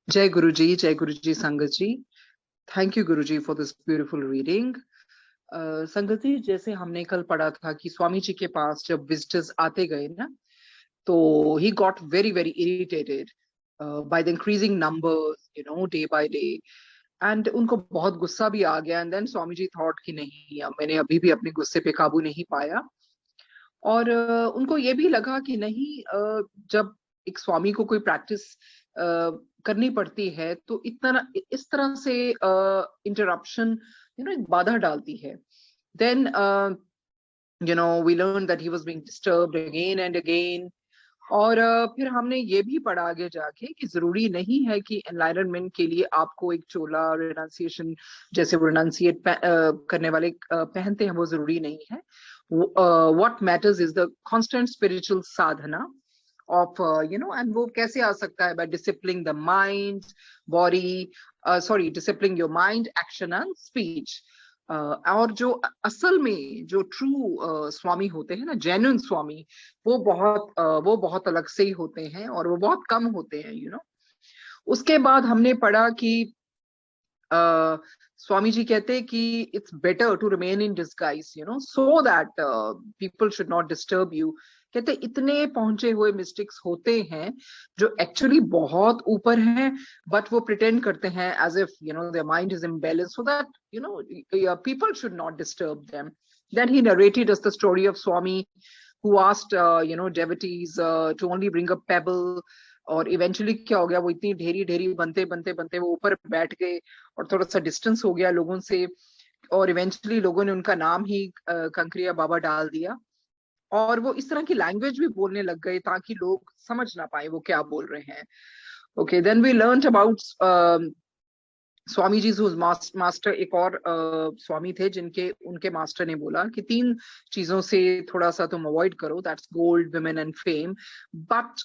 Jai Guruji, Sangat ji. Thank you, Guruji, for this beautiful reading. संगत जी, जैसे हमने कल पढ़ा था कि स्वामी जी के पास जब विजिटर्स आते गए ना, तो he got very very irritated by the increasing numbers, day by day. And उनको बहुत गुस्सा भी आ गया. And then Swami ji thought कि नहीं, मैंने अभी भी अपने गुस्से पे काबू नहीं पाया. और उनको ये भी लगा कि नहीं, जब एक स्वामी को कोई प्रैक्टिस करनी पड़ती है तो इतना इस तरह से इंटरप्शन एक बाधा डालती है. Then we learned that he was being disturbed again and again. और फिर हमने ये भी पढ़ा आगे जाके कि जरूरी नहीं है कि एनलाइटनमेंट के लिए आपको एक चोला और रिनाउंसिएशन जैसे वो रिनाउंसिएट करने वाले पहनते हैं, वो जरूरी नहीं है. what matters is the constant spiritual sadhana of and वो कैसे आ सकता है? by disciplining the mind, body, disciplining your mind, action and speech. और जो असल में जो ट्रू स्वामी होते हैं ना, जेन्युइन स्वामी, वो बहुत अलग से ही होते हैं और वो बहुत कम होते हैं. उसके बाद हमने पढ़ा कि स्वामी जी कहते हैं कि it's better to remain in disguise, so that people should not disturb you. कहते इतने पहुंचे हुए मिस्टिक्स होते हैं जो एक्चुअली बहुत ऊपर हैं, बट वो प्रिटेंड करते हैं as if their mind is imbalanced, so that people should not disturb them. Then he narrated us the story of Swami who asked devotees to only bring a pebble. और eventually क्या हो गया, वो इतनी ढेरी ढेरी बनते बनते बनते वो ऊपर बैठ गए और थोड़ा सा डिस्टेंस हो गया लोगों से, और इवेंचुअली लोगों ने उनका नाम ही कंकरिया बाबा डाल दिया. और वो इस तरह की लैंग्वेज भी बोलने लग गए ताकि लोग समझ ना पाए वो क्या बोल रहे हैं. Okay, then we learned about Swami ji master. एक और स्वामी थे जिनके उनके मास्टर ने बोला कि 3 चीजों से थोड़ा सा तुम अवॉइड करो, that's gold, women and fame. But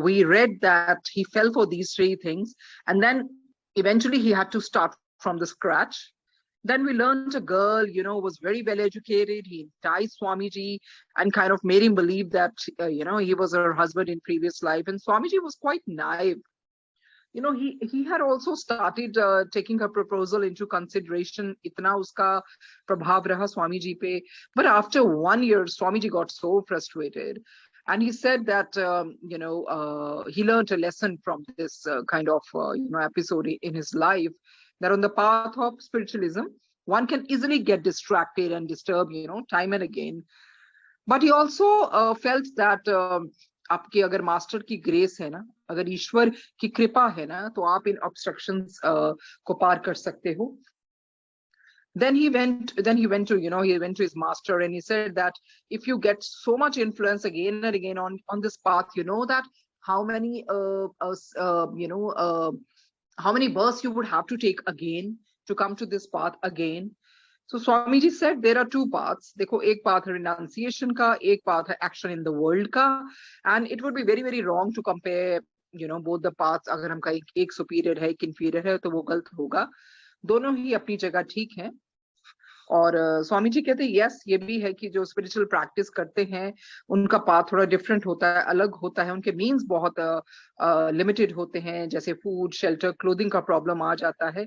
we read that he fell for these 3 things and then eventually he had to start from the scratch. Then we learned a girl, was very well educated. He enticed Swamiji and kind of made him believe that, he was her husband in previous life. And Swamiji was quite naive. He had also started taking her proposal into consideration. Itna uska prabhav raha Swami ji pe. But after 1 year, Swami ji got so frustrated. And he said that, he learned a lesson from this kind of, episode in his life, that on the path of spiritualism, one can easily get distracted and disturbed, time and again. But he also felt that आपके अगर master की grace है ना, अगर ईश्वर की कृपा है ना, तो आप इन ऑब्स्ट्रक्शंस को पार कर सकते हो. Then he went to his master and he said that if you get so much influence again and again on this path, that how many how many births you would have to take again to come to this path again. So Swami ji said there are 2 paths. देखो, एक path है renunciation का, एक path है action in the world का. And it would be very very wrong to compare both the paths. अगर हम कहीं एक superior है, एक inferior है, तो वो गलत होगा. दोनों ही अपनी जगह ठीक है. और स्वामी जी कहते हैं यस, ये भी है कि जो स्पिरिचुअल प्रैक्टिस करते हैं उनका पाथ थोड़ा डिफरेंट होता है, अलग होता है. उनके मीन्स बहुत लिमिटेड होते हैं, जैसे फूड, शेल्टर, क्लोथिंग का प्रॉब्लम आ जाता है.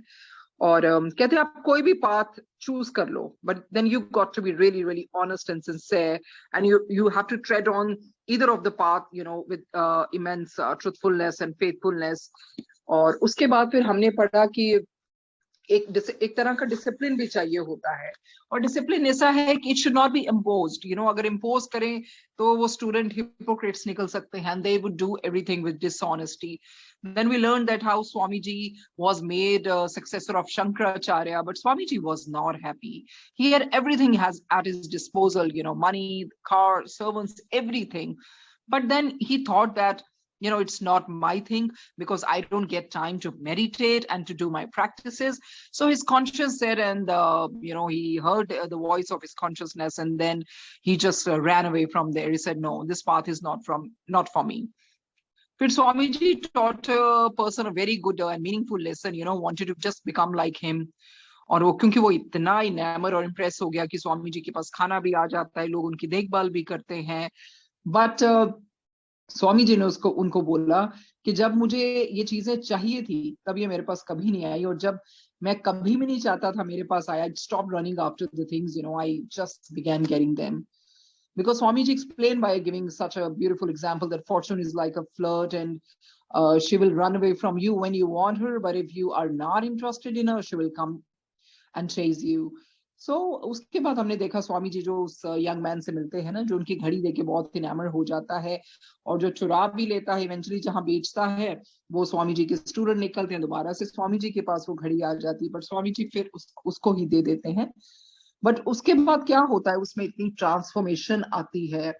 और कहते हैं आप कोई भी पाथ चूज कर लो, but then you got to be really really honest and sincere, and you have to tread on either of the path with immense truthfulness and faithfulness. और उसके बाद फिर हमने पढ़ा कि एक तरह का डिसिप्लिन भी चाहिए होता है. और डिसिप्लिन ऐसा है कि it should not be imposed. अगर इम्पोज करें तो वो स्टूडेंट हिपोक्रेट्स निकल सकते हैं, and they would do everything with dishonesty. Then we learned that how Swamiji was made a successor of Shankaracharya, but Swamiji was not happy. He had everything at his disposal, money, car, servants, everything. But then he thought that, it's not my thing because I don't get time to meditate and to do my practices. So his conscience said, and he heard the voice of his consciousness, and then he just ran away from there. He said, no, this path is not for me. फिर Swami ji taught a person a very good and meaningful lesson, wanted to just become like him. और वो क्योंकि वो इतना इनामर और impress हो गया कि स्वामी जी के पास खाना भी आ जाता है, लोग उनकी देखभाल भी करते हैं. बट स्वामी जी ने उनको बोला कि जब मुझे ये चीजें चाहिए थी तब ये मेरे पास कभी नहीं आई, और जब मैं कभी भी नहीं चाहता था मेरे पास आया, stop running after the things, I just began getting them. Because Swamiji explained by giving such a beautiful example that fortune is like a flirt, and she will run away from you when you want her, but if you are not interested in her, she will come and chase you. So उसके बाद हमने देखा स्वामी जी जो उस young man से मिलते हैं ना, जो उनकी घड़ी देके बहुत इनामर हो जाता है और जो चुरा भी लेता है, इवेंचुअली जहां बेचता है वो स्वामी जी के स्टूडेंट निकलते हैं, दोबारा से स्वामी जी के पास वो घड़ी आ जाती है, पर स्वामी जी फिर उसको ही दे देते हैं. बट उसके बाद क्या होता है, उसमें इतनी ट्रांसफॉर्मेशन आती है,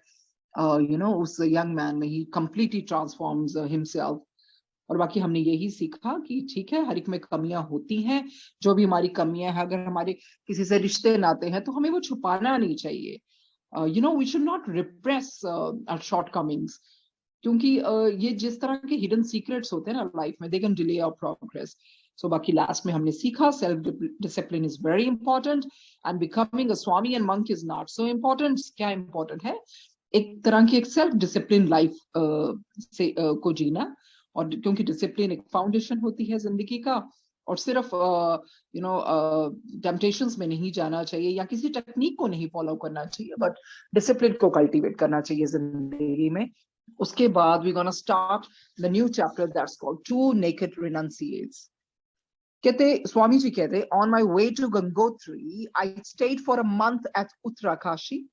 उस यंग मैन में ही कंप्लीटली ट्रांसफॉर्म्स हिमसेल्फ. और बाकी हमने यही सीखा कि ठीक है, हर एक में कमियां होती हैं, जो भी हमारी कमियां हैं, अगर हमारे किसी से रिश्ते नाते हैं तो हमें वो छुपाना नहीं चाहिए. We should not repress our shortcomings, क्योंकि ये जिस तरह के हिडन सीक्रेट्स होते हैं ना लाइफ में, they can delay our progress. So बाकी लास्ट में हमने सीखा self discipline is very important, and becoming a swami and monk is not so important. क्या इंपॉर्टेंट है, एक तरह की एक सेल्फ डिसिप्लिन लाइफ से को जीना, और क्योंकि डिसिप्लिन एक फाउंडेशन होती है जिंदगी का, और सिर्फ टेम्पटेशंस में नहीं जाना चाहिए या किसी टेक्निक को नहीं फॉलो करना चाहिए, बट डिसिप्लिन को कल्टीवेट करना चाहिए जिंदगी में. उसके बाद we gonna start the new chapter that's called two naked renunciates. कहते स्वामी जी कहते, on my way to Gangotri I stayed for a month at Uttarkashi,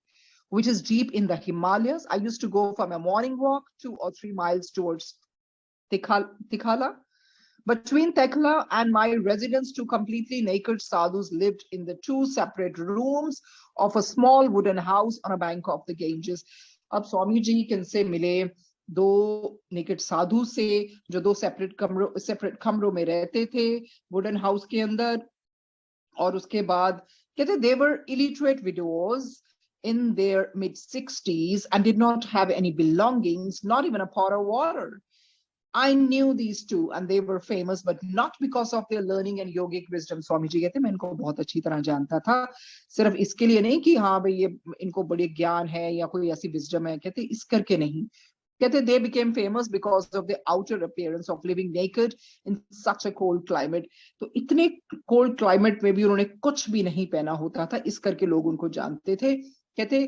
which is deep in the Himalayas. I used to go for my morning walk 2 or 3 miles towards Tikhala. Between Tekla and my residence, 2 completely naked sadhus lived in the 2 separate rooms of a small wooden house on a bank of the Ganges. अब स्वामी जी किनसे मिले, 2 naked साधु से, जो 2 separate कमरों में रहते थे wooden house के अंदर. और उसके बाद कहते they were illiterate widows in their mid-60s and did not have any belongings, not even a pot of water. I knew these two and they were famous, but not because of their learning and yogic wisdom. स्वामी जी कहते मैं इनको बहुत अच्छी तरह जानता था, सिर्फ इसके लिए नहीं कि हाँ भाई ये इनको बड़े ज्ञान है या कोई ऐसी विजडम है, कहते इस करके नहीं. कहते they became famous because of the outer appearance of living naked in such a cold climate. तो इतने cold climate में भी उन्होंने कुछ भी नहीं पहना होता था, इस करके लोग उनको जानते थे. कहते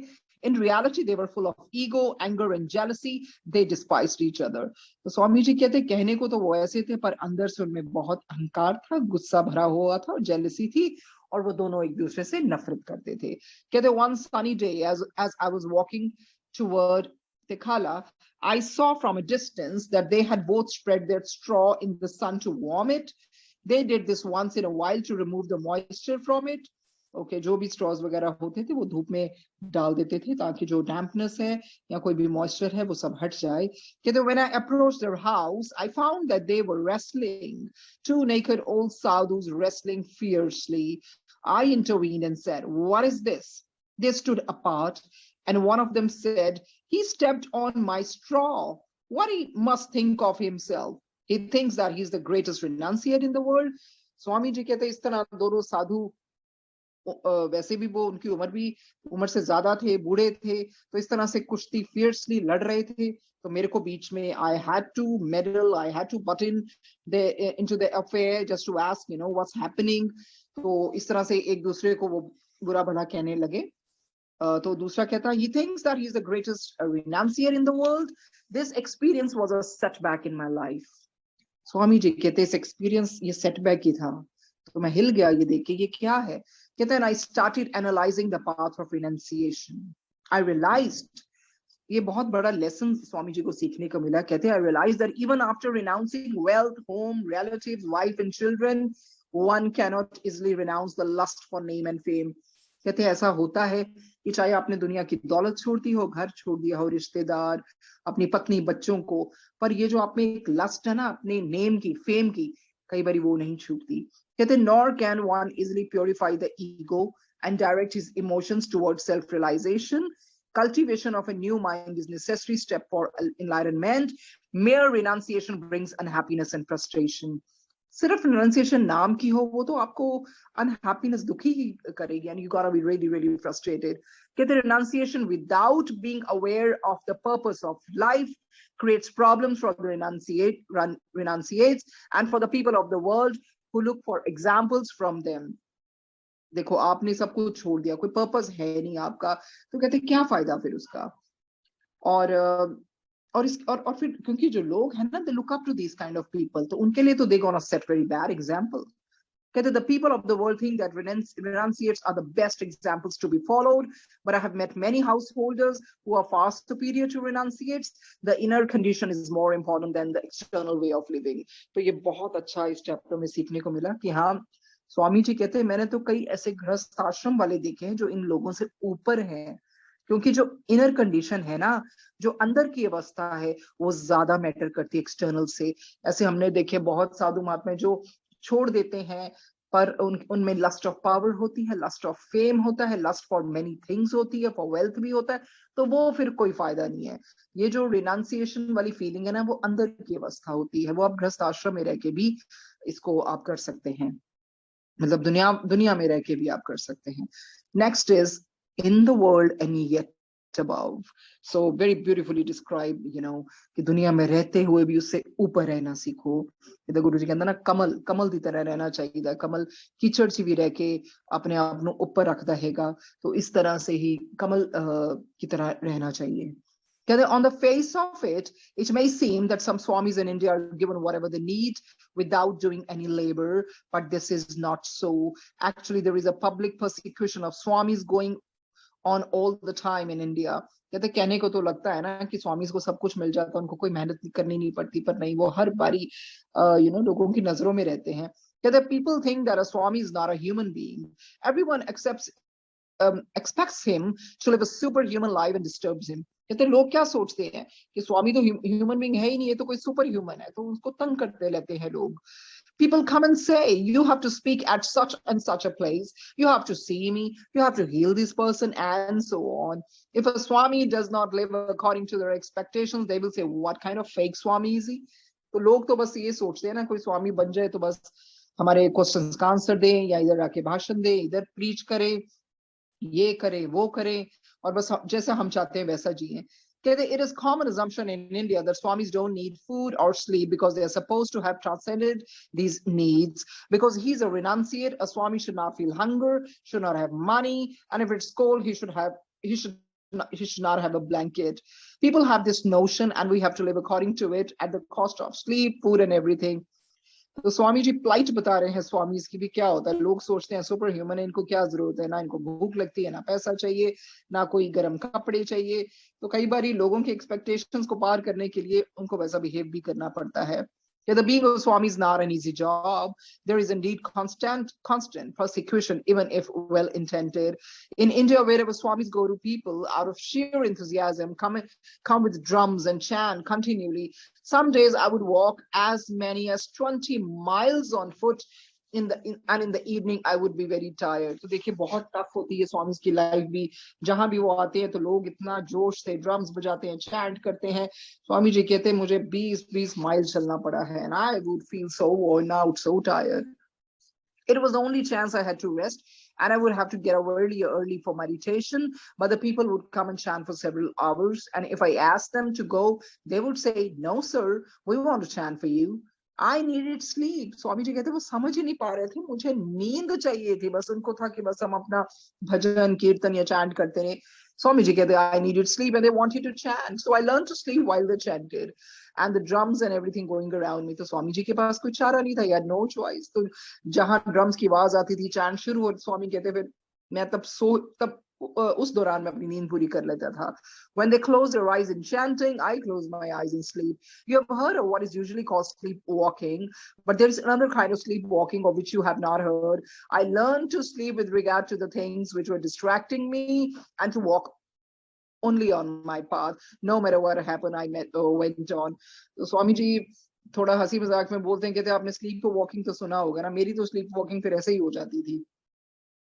in reality they were full of ego, anger and jealousy. They despised each other. तो स्वामी जी कहते कहने को तो वो ऐसे थे, पर अंदर से उनमें बहुत अहंकार था, गुस्सा भरा हुआ था और जेलसी थी, और वो दोनों एक दूसरे से नफरत करते थे. कहते one sunny day as I was walking toward Tikhala, I saw from a distance that they had both spread their straw in the sun to warm it. They did this once in a while to remove the moisture from it. Okay जो भी straws वगैरह होते थे वो धूप में डाल देते थे ताकि जो डैम्पनेस है या कोई भी मॉइस्चर है वो सब हट जाए. कहते when I approached their house I found that they were wrestling, 2 naked old sadhus wrestling fiercely. I intervened and said, what is this? They stood apart and one of them said, he stepped on my straw. What he must think of himself. He thinks that he's the greatest renunciate in the world. स्वामी जी कहते इस तरह दोनों साधु, वैसे भी वो उनकी उम्र से ज्यादा थे, बूढ़े थे, तो इस तरह से कुश्ती फियर्सली लड़ रहे थे. तो मेरे को बीच में I had to meddle, I had to butt into the affair just to ask, what's happening. तो इस तरह से एक दूसरे को वो बुरा भला कहने लगे. तो दूसरा कहता he thinks that he's the greatest renunciate in the world. This experience was a setback in my life. स्वामी जी कहते इस एक्सपीरियंस ये सेटबैक ही था, तो मैं हिल गया ये देख के ये क्या है. कहते हैं I started analyzing the path of renunciation. I realized, ये बहुत बड़ा लेसन स्वामी जी को सीखने को मिला. कहते हैं I realized that even after renouncing wealth, home, relatives, wife and children, one cannot easily renounce the lust for name and fame. कहते हैं ऐसा होता है कि चाहे आपने दुनिया की दौलत छोड़ दी हो, घर छोड़ दिया हो, रिश्तेदार, अपनी पत्नी, बच्चों को, पर ये जो आप में एक लस्ट है ना अपने नेम की, फेम की, कई बार वो नहीं छूटती. कहते nor can one easily purify the ego and direct his emotions towards self-realization. Cultivation of a new mind is necessary step for enlightenment. Mere renunciation brings unhappiness and frustration. सिर्फ renunciation नाम की हो वो तो आपको unhappiness दुखी ही करेगी, and you gotta be really really frustrated. कहते renunciation without being aware of the purpose of life creates problems for the renunciates and for the people of the world who look for examples from them. देखो आपने सब कुछ छोड़ दिया, कोई purpose है नहीं आपका, तो कहते क्या फायदा फिर उसका। और और फिर क्योंकि जो लोग हैं ना, they look up to this kind of people, तो उनके लिए तो they gonna set very bad example. कहते the people of the world think that renunciates are the best examples to be followed, but I have met many householders who are far superior to renunciates. The inner condition is more important than the external way of living. तो ये बहुत अच्छा इस chapter में सीखने को मिला कि हाँ, स्वामी जी कहते हैं मैंने तो कई ऐसे गृहस्थ आश्रम वाले देखे हैं जो इन लोगों से ऊपर हैं, क्योंकि जो इनर कंडीशन है ना, जो अंदर की अवस्था है, वो ज्यादा मैटर करती है एक्सटर्नल से। ऐसे हमने देखे बहुत साधु महात्मा जो छोड़ देते हैं, पर उनमें लस्ट ऑफ पावर होती है, लस्ट ऑफ फेम होता है, लस्ट फॉर मेनी थिंग्स होती है, फॉर वेल्थ भी होता है, तो वो फिर कोई फायदा नहीं है। ये जो रिनाउंसिएशन वाली फीलिंग है ना, वो अंदर की अवस्था होती है, वो आप गृहस्थ आश्रम में रह के भी इसको आप कर सकते हैं, मतलब दुनिया में रह के भी आप कर सकते हैं। Next is in the world and yet above. So very beautifully described, you know, कि दुनिया में रहते हुए भी उससे ऊपर रहना सीखो। इधर गुरु जी कहते ना, कमल की तरह रहना चाहिए। कमल कीचड़ च भी रह के अपने आप को ऊपर रखता हैगा, तो इस तरह से ही कमल की तरह रहना चाहिए। On the face of it, it may seem that some swamis in India are given whatever they need without doing any labor, but this is not so. Actually, there is a public persecution of swamis going on all the time in India. कहते कहने को तो लगता है ना कि स्वामीज को सब कुछ मिल जाता है, उनको कोई मेहनत करनी नहीं पड़ती, पर नहीं, वो हर बारी लोगों की नजरों में रहते हैं। कहते people think that a swami is not a human being. Everyone expects him to live a superhuman life and disturbs him. कहते लोग क्या सोचते हैं कि स्वामी तो ह्यूमन बीइंग है ही नहीं है, तो कोई सुपर ह्यूमन है, तो उसको तंग करते रहते हैं लोग। People come and say, you have to speak at such and such a place, you have to see me, you have to heal this person, and so on. If a Swami does not live according to their expectations, they will say, what kind of fake Swami is he? तो लोग तो बस ये सोचते हैं ना, कोई स्वामी बन जाए तो बस हमारे क्वेश्चंस का आंसर दे, या इधर आके भाषण दे, इधर प्रीच करे, ये करे वो करे, और बस जैसा हम चाहते हैं वैसा जिए। It is common assumption in India that swamis don't need food or sleep because they are supposed to have transcended these needs. Because he's a renunciate, a swami should not feel hunger, should not have money, and if it's cold, he should not have a blanket. People have this notion, and we have to live according to it at the cost of sleep, food, and everything. तो Swami ji plight बता रहे हैं स्वामीज की भी क्या होता है। लोग सोचते हैं सुपर ह्यूमन है, इनको क्या जरूरत है, ना इनको भूख लगती है, ना पैसा चाहिए, ना कोई गर्म कपड़े चाहिए। तो कई बार लोगों के एक्सपेक्टेशंस को पार करने के लिए उनको वैसा बिहेव भी करना पड़ता है। The being of Swami is not an easy job. There is indeed constant persecution, even if well intended. In India, wherever Swamis go to, people out of sheer enthusiasm come with drums and chant continually. Some days I would walk as many as 20 miles on foot. In the evening I would be very tired. तो देखिए बहुत tough होती है स्वामी की life भी। जहां भी वो आते हैं तो लोग इतना जोश से ड्रम्स बजाते हैं, चैंट करते हैं। स्वामी जी कहते हैं मुझे 20 माइल चलना पड़ा है, and I would feel so worn out, so tired. It was the only chance I had to rest, and I would have to get up early for meditation, but the people would come and chant for several hours, and if I asked them to go, they would say, no sir, we want to chant for you. I needed sleep. स्वामी जी कहते वो समझ ही नहीं पा रहे थे, मुझे नींद चाहिए थी, बस उनको था कि बस हम अपना भजन कीर्तन या चैंट करते रहे। स्वामी जी कहते I needed sleep and they wanted to chant, so I learned to sleep while they chanted, and the drums and everything going around me. तो स्वामी जी के पास कोई चारा नहीं था, he had no choice. तो जहां ड्रम्स की आवाज आती थी, चैंट शुरू हो, स्वामी कहते फिर मैं तब उस दौरान मैं अपनी नींद पूरी कर लेता था। When they close their eyes in chanting, I close my eyes in sleep. You have heard of what is usually called sleepwalking, but there is another kind of sleepwalking of which you have not heard. I learned to sleep with regard to the things which were distracting me, and to walk only on my path, no matter what happened. I went on. तो स्वामी जी थोड़ा हंसी मजाक में बोलते हैं, कहते आपने sleep walking तो सुना होगा ना, मेरी तो स्लीप वॉकिंग फिर ऐसे ही हो जाती थी।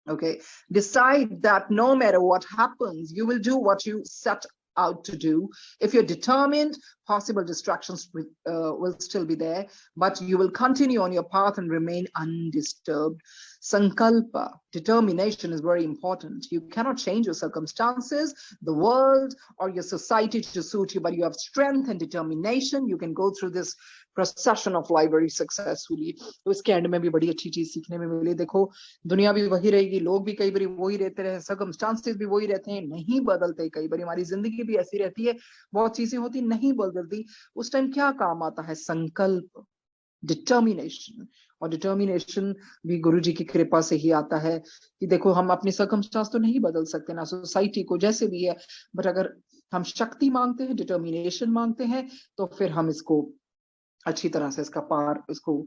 Okay, decide that no matter what happens, you will do what you set out to do. If you're determined, Possible distractions will still be there, but you will continue on your path and remain undisturbed. Sankalpa, determination is very important. You cannot change your circumstances, the world, or your society to suit you, but you have strength and determination. You can go through this procession of life very successfully. तो इसके and में भी बड़ी अच्छी चीज सीखने में मिली. देखो दुनिया भी वही रहेगी, लोग भी कई बार वही रहते रहे, सर्कमस्टांसेस भी वही रहते हैं, नहीं बदलते. कई बार हमारी जिंदगी भी ऐसी रहती है, बहुत चीजें होती नहीं बदलती. उस टाइम क्या काम आता है? संकल्प, डिटर्मिनेशन. और डिटर्मिनेशन भी गुरु जी की कृपा से ही आता है कि देखो हम अपनी सर्कमस्टांस तो नहीं बदल सकते ना, सोसाइटी को जैसे भी है, बट अगर हम शक्ति मांगते हैं, डिटर्मिनेशन मांगते हैं, तो फिर हम इसको अच्छी तरह से इसको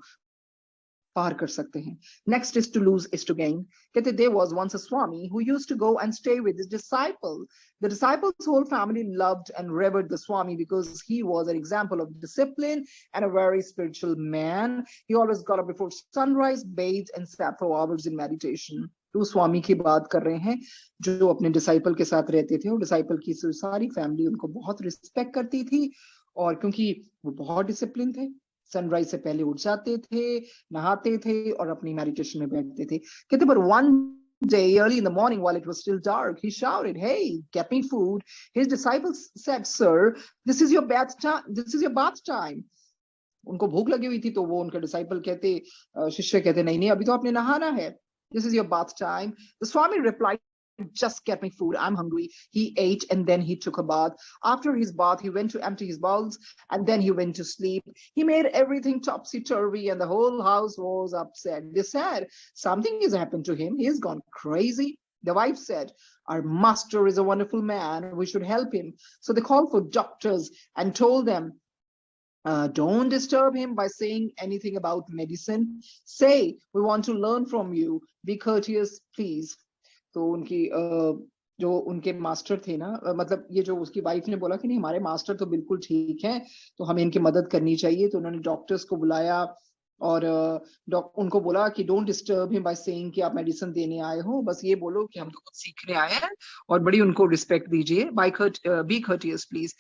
पार कर सकते हैं. Next is to lose is to gain. कहते there was once a Swami who used to go and stay with his disciple. The disciple's whole family loved and revered the Swami because he was an example of discipline and a very spiritual man. He always got up before sunrise, bathed and sat for hours in meditation. तो स्वामी की बात कर रहे हैं जो अपने disciple के साथ रहते थे, और डिसाइपल की सारी फैमिली उनको बहुत रिस्पेक्ट करती थी, और क्योंकि वो बहुत डिसिप्लिन थे, सनराइज से पहले उठ जाते थे, नहाते थे और अपनी मेडिटेशन में बैठते थे. कहते पर one day early in the morning while it was still dark, he shouted, "Hey, get me food." His disciples said, "Sir, this is your bath time. This is your bath time." उनको भूख लगी हुई थी, तो वो उनके disciple कहते, शिष्य कहते, नहीं नहीं अभी तो आपने नहाना है. This is your bath time. The Swami replied, "Just get me food. I'm hungry." He ate and then he took a bath. After his bath, he went to empty his bowels and then he went to sleep. He made everything topsy-turvy and the whole house was upset. They said, "Something has happened to him. He's gone crazy." The wife said, "Our master is a wonderful man. We should help him." So they called for doctors and told them, don't disturb him by saying anything about medicine. Say, we want to learn from you. Be courteous, please. तो उनकी जो उनके master थे ना, मतलब ये जो उसकी वाइफ ने बोला कि नहीं हमारे मास्टर तो बिल्कुल ठीक हैं, तो हमें इनकी मदद करनी चाहिए. तो उन्होंने डॉक्टर्स को बुलाया और उनको बोला कि don't disturb him by saying कि आप मेडिसिन देने आए हो, बस ये बोलो कि हम तो कुछ सीखने आए हैं, और बड़ी उनको रिस्पेक्ट दीजिए. Be courteous please.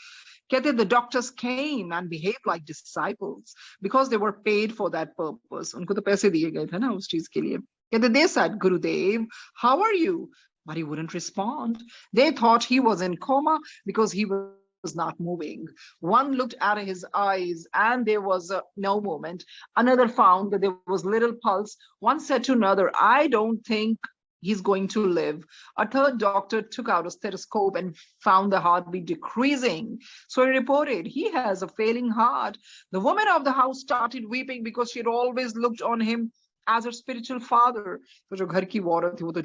कहते the doctors came and behaved like disciples because they were paid for that purpose. उनको तो पैसे दिए गए थे ना उस चीज के लिए. कहते they said, "Gurudev, how are you?" But he wouldn't respond. They thought he was in coma because he was not moving. One looked at his eyes and there was no movement. Another found that there was little pulse. One said to another, "I don't think he's going to live." A third doctor took out a stethoscope and found the heartbeat decreasing. So he reported, "He has a failing heart." The woman of the house started weeping because she had always looked on him as her spiritual father. तो जो घर की औरत थी वो तो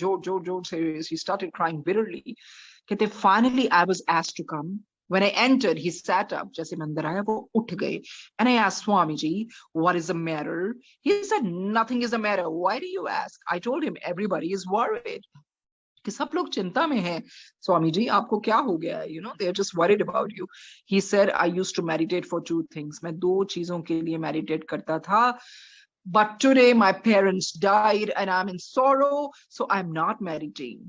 जोर से she started crying bitterly. कहते finally I was asked to come. When I entered, he sat up. जैसे मैं अंदर आया वो उठ गए. And I asked Swamiji, "What is the matter?" He said, "Nothing is the matter. Why do you ask?" I told him, "Everybody is worried." कि सब लोग चिंता में हैं. स्वामी जी आपको क्या हो गया है? They are just worried about you. He said, "I used to meditate for two things. मैं दो चीजों के लिए meditate करता था. But today my parents died and I'm in sorrow, so I'm not meditating.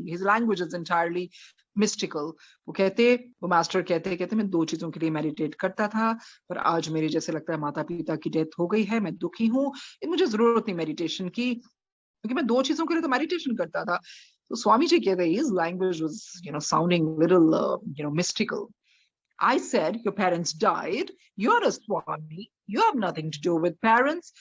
His language is entirely mystical. वो master कहते मैं दो चीजों के लिए मेडिटेट करता था, पर आज मेरे जैसे लगता है माता पिता की डेथ हो गई है, मैं दुखी हूँ, मुझे जरूरत नहीं मेडिटेशन की, क्योंकि मैं दो चीजों के लिए तो मेडिटेशन करता था. तो स्वामी जी कहते his language was sounding little mystical. I said, "Your parents died. You're a Swami. You have nothing to do with parents."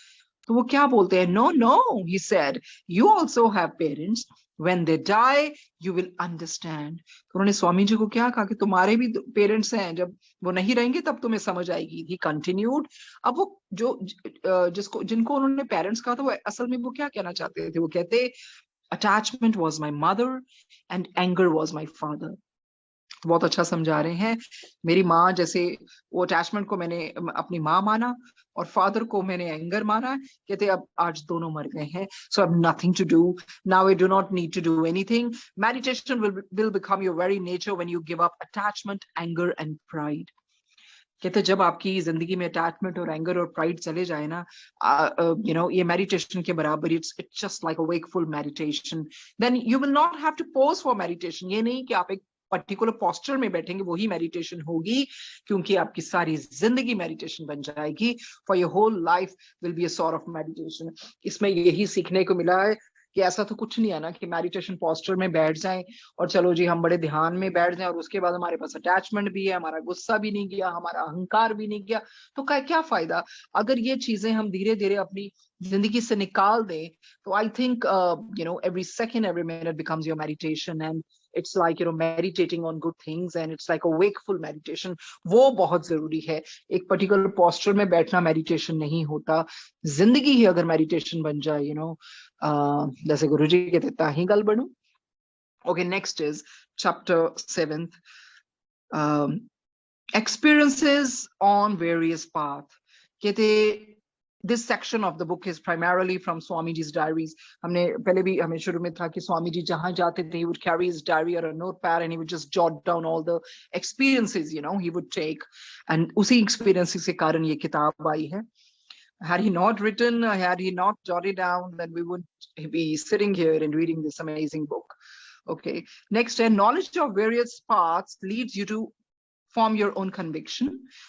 तो वो क्या बोलते हैं? No, he said, "You also have parents. When they die, you will understand." तो उन्होंने स्वामी जी को क्या कहा कि तुम्हारे भी पेरेंट्स हैं, जब वो नहीं रहेंगे तब तुम्हें समझ आएगी. He continued. अब वो जिनको उन्होंने पेरेंट्स कहा था, वो असल में वो क्या कहना चाहते थे? वो कहते attachment was my mother and anger was my father. बहुत अच्छा समझा रहे हैं. मेरी माँ जैसे वो अटैचमेंट को मैंने अपनी माँ माना और फादर को मैंने एंगर माना. कहते अब आज दोनों मर गए हैं. So I have nothing to do. Now I do not need to do anything. Meditation will become your very nature when you give up attachment, anger and pride. कहते जब आपकी जिंदगी में अटैचमेंट और एंगर और प्राइड चले जाए ना, ये मेडिटेशन के बराबर, it's just like a wakeful meditation. Then you will not have to pose for meditation. ये नहीं कि आप एक पर्टिकुलर पोस्चर में बैठेंगे वही मेडिटेशन होगी, क्योंकि आपकी सारी जिंदगी मेडिटेशन बन जाएगी. For your whole life will be a sort of meditation. इसमें यही सीखने को मिला है कि ऐसा तो कुछ नहीं है ना कि मेडिटेशन पोस्चर में बैठ जाएं और चलो जी हम बड़े ध्यान में बैठ जाएं और उसके बाद हमारे पास अटैचमेंट भी है, हमारा गुस्सा भी नहीं गया, हमारा अहंकार भी नहीं गया, तो क्या फायदा. अगर ये चीजें हम धीरे धीरे अपनी जिंदगी से निकाल दें तो I think every second, every minute becomes your meditation, and it's like meditating on good things, and it's like a wakeful meditation. वो बहुत जरूरी है. एक पर्टिकुलर पोस्चर में बैठना मेडिटेशन नहीं होता. जिंदगी ही अगर मेडिटेशन बन जाए, जैसे गुरुजी कहते ताही गल बनू. Okay, next is chapter 7th. Experiences on various paths. कहते this section of the book is primarily from Swamiji's diaries. हमने पहले भी हमें शुरू में था कि स्वामी जी जहां जाते थे, he would carry his diary or a notepad and he would just jot down all the experiences he would take, and उसी experiences के कारण ये किताब आई है. Had he not written, had he not jotted down, then we would be sitting here and reading this amazing book. Okay, next, knowledge of various paths leads you to form your own conviction.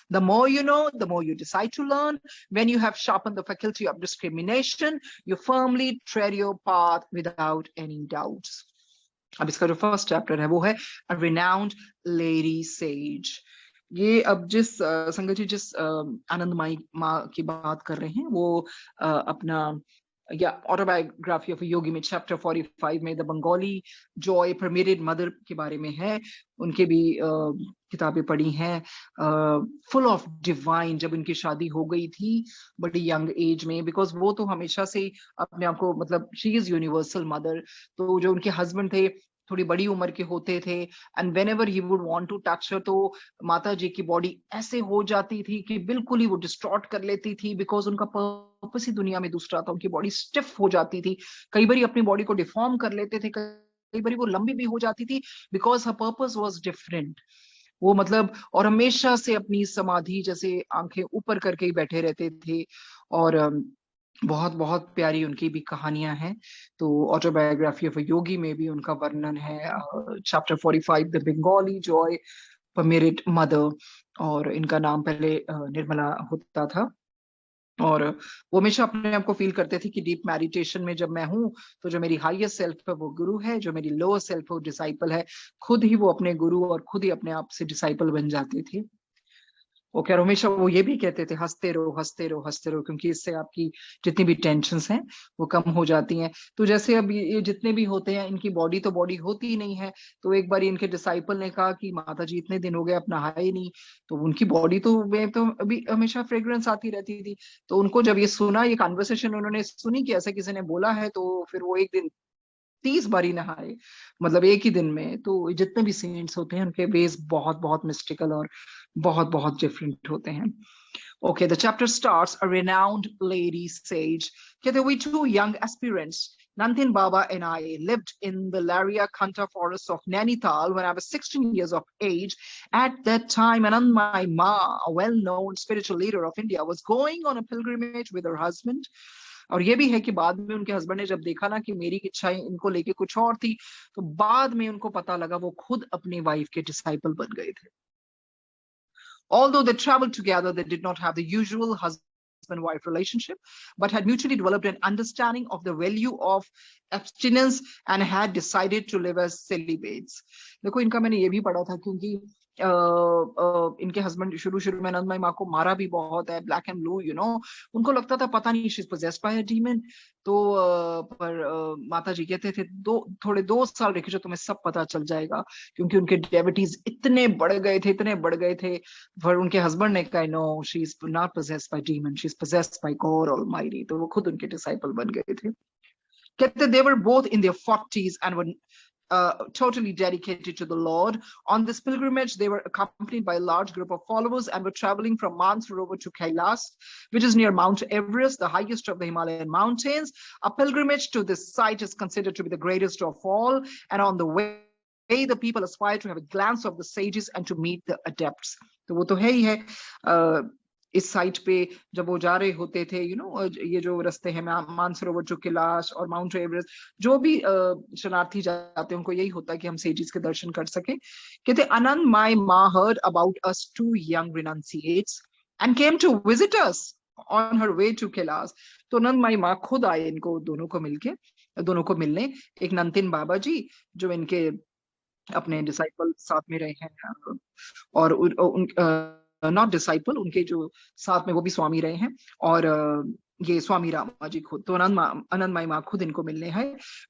The more you know, the more you decide to learn. When you have sharpened the faculty of discrimination, you firmly tread your path without any doubts. अब इसका जो first chapter है वो है A Renowned Lady Sage. ये अब जिस संगत जी जिस आनंदमयी माँ की बात कर रहे हैं वो अपना ऑटोबायोग्राफी ऑफ योगी में चैप्टर 45 में the Bengali Joy permitted mother के बारे में है. उनके भी किताबें पढ़ी हैं. फुल ऑफ डिवाइन, जब उनकी शादी हो गई थी बड़ी यंग एज में, बिकॉज वो तो हमेशा से अपने आप को मतलब शी इज यूनिवर्सल मदर. तो जो उनके हस्बैंड थे थोड़ी बड़ी उम्र के होते थे, and whenever he would want to touch her तो माता जी की बॉडी ऐसे हो जाती थी कि बिल्कुल ही वो डिस्ट्रॉर्ट कर लेती थी, बिकॉज उनका पर्पस ही दुनिया में दूसरा था. उनकी बॉडी स्टिफ हो जाती थी, कई बार अपनी बॉडी को डिफॉर्म कर लेते थे, कई बार वो लंबी भी हो जाती थी, because her purpose was different. वो मतलब और हमेशा से अपनी समाधि जैसे आंखें ऊपर करके ही बैठे रहते थे. और बहुत बहुत प्यारी उनकी भी कहानियां हैं. तो ऑटोबायोग्राफी ऑफ अ योगी में भी उनका वर्णन है. Chapter 45 the Bengali Joy permitted mother, और इनका नाम पहले निर्मला होता था. और वो हमेशा अपने आप को फील करते थे कि डीप मेडिटेशन में जब मैं हूं तो जो मेरी हाईएस्ट सेल्फ है वो गुरु है, जो मेरी लोअर सेल्फ है वो डिसाइपल है. खुद ही वो अपने गुरु और खुद ही अपने आप से डिसाइपल बन जाते थे. ओके, और हमेशा वो ये भी कहते थे हंसते रहो हंसते रहो हंसते रहो, क्योंकि इससे आपकी जितनी भी टेंशन्स हैं वो कम हो जाती हैं. तो जैसे अब ये जितने भी होते हैं इनकी बॉडी तो बॉडी होती ही नहीं है. तो एक बार इनके डिसाइपल ने कहा कि माता जी इतने दिन हो गए आप नहाए ही नहीं. तो उनकी बॉडी तो में तो अभी हमेशा फ्रेग्रेंस आती रहती थी. तो उनको जब ये सुना, ये कॉन्वर्सेशन उन्होंने सुनी कि ऐसा किसी ने बोला है, तो फिर वो एक दिन 30 बारी नहाए, मतलब एक ही दिन में. तो जितने भी सेंट्स होते हैं उनके बेस बहुत बहुत मिस्टिकल और बहुत बहुत डिफरेंट होते हैं. Okay, the chapter starts, A Renowned Lady Sage. Okay, we two young aspirants, Nandin Baba and I, lived in the Laria Khanta forests of Nainital when I was 16 years of age. At that time, Anandmai Ma, a well-known spiritual leader of India, was going on a pilgrimage with her husband. और ये भी है कि बाद में उनके husband ने जब देखा ना कि मेरी इच्छाएं इनको लेके कुछ और थी, तो बाद में उनको पता लगा वो खुद अपनी वाइफ के डिसाइपल बन गए थे. Although they traveled together, they did not have the usual husband-wife relationship, but had mutually developed an understanding of the value of abstinence and had decided to live as celibates. देखो इनका मैंने ये भी पढ़ा था, क्योंकि इनके हस्बैंड शुरू में आनंदमयी माँ को मारा भी बहुत है, ब्लैक एंड ब्लू उनको लगता था पता नहीं she is possessed bye a demon. तो पर माता जी कहते थे थोड़े 2 साल रखे जो तुम्हें सब पता चल जाएगा, क्योंकि उनके डेविटीज इतने बढ़ गए थे. पर उनके हस्बैंड ने कहा no, she is not possessed by demon, she is possessed by God almighty. तो वो खुद उनके डिसाइपल बन गए थे. कहते they were both in their 40s and were totally dedicated to the Lord. On this pilgrimage, they were accompanied by a large group of followers and were traveling from Mansarovar to Kailas, which is near Mount Everest, the highest of the Himalayan mountains. A pilgrimage to this site is considered to be the greatest of all, and on the way, the people aspire to have a glance of the sages and to meet the adepts. तो वो तो है ही है. इस site पे जब वो जा रहे होते थे, ये जो रास्ते हैं मानसरोवर टू कैलाश और माउंट एवरेस्ट, जो भी शरणार्थी जाते हैं उनको यही होता है कि हम सेजिस के दर्शन कर सके। कहते Anand Mayi Ma heard about us two young renunciates and came to visit us on her way to Kailash. तो आनंद माई माँ खुद आए इनको दोनों को मिलने। एक नंतिन बाबा जी जो इनके अपने डिसाइपल साथ में रहे हैं, और नॉट डिसाइपल, उनके जो साथ में वो भी स्वामी रहे हैं, और ये स्वामी रामा जी खुद। तो आनंदमयी माँ खुद इनको मिलने हैं।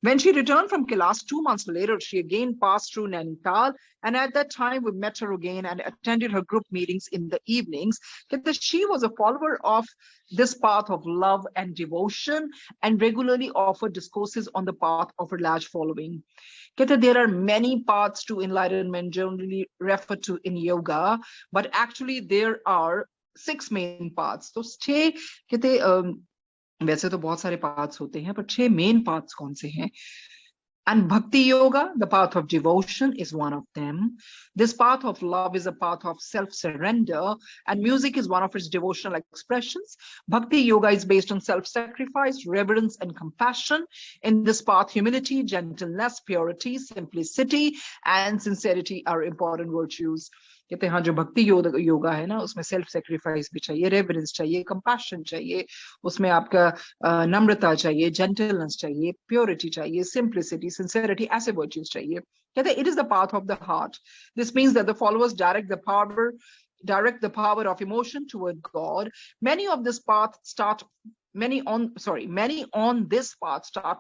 When she returned from Kailash 2 months later, she again passed through Nainital, and at that time we met her again and attended her group meetings in the evenings. That she was a follower of this path of love and devotion and regularly offered discourses on the path of her large following. There are many paths to enlightenment generally referred to in yoga, but actually there are 6 main paths. तो 6 कहते वैसे तो बहुत सारे paths होते हैं, पर 6 main paths कौन से हैं? And Bhakti Yoga, the path of devotion, is one of them. This path of love is a path of self-surrender, and music is one of its devotional expressions. Bhakti Yoga is based on self-sacrifice, reverence, and compassion. In this path, humility, gentleness, purity, simplicity, and sincerity are important virtues. कहते हैं हाँ, जो भक्ति योगा है ना, उसमें self sacrifice भी चाहिए, रेवरेंस चाहिए, कंपैशन चाहिए, उसमें आपका नम्रता चाहिए, जेंटलनेस चाहिए, प्योरिटी चाहिए, सिंप्लिसिटी, सिंसियरिटी, ऐसे वर्च्यूज चाहिए। कहते हैं it is the path of the heart. This means that the followers direct the power of emotion toward God. Many on this path start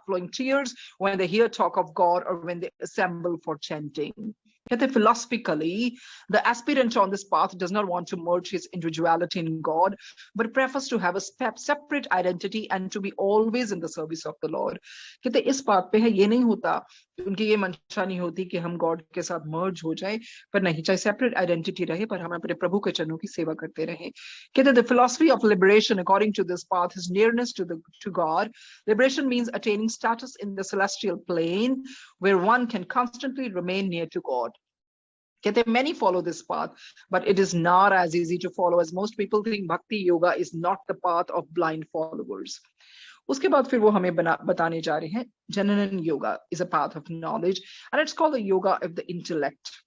flowing tears when they hear talk of God or when they assemble for chanting. Philosophically, the aspirant on this path does not want to merge his individuality in God, but prefers to have a separate identity and to be always in the service of the Lord. कहते इस बात पे है, ये नहीं होता, उनकी ये मंशा नहीं होती कि हम गॉड के साथ मर्ज हो जाए, पर नहीं, चाहे सेपरेट आइडेंटिटी रहे, पर हम अपने प्रभु के चरणों की सेवा करते रहे। कहते the philosophy of liberation according to this path is nearness to God. Liberation means attaining status in the celestial plane where one can constantly remain near to God. Many follow this path, but it is not as easy to follow as most people think. Bhakti Yoga is not the path of blind followers. उसके बाद फिर वो हमें बताने जा रहे हैं, Jnana Yoga is a path of knowledge, and it's called the yoga of the intellect.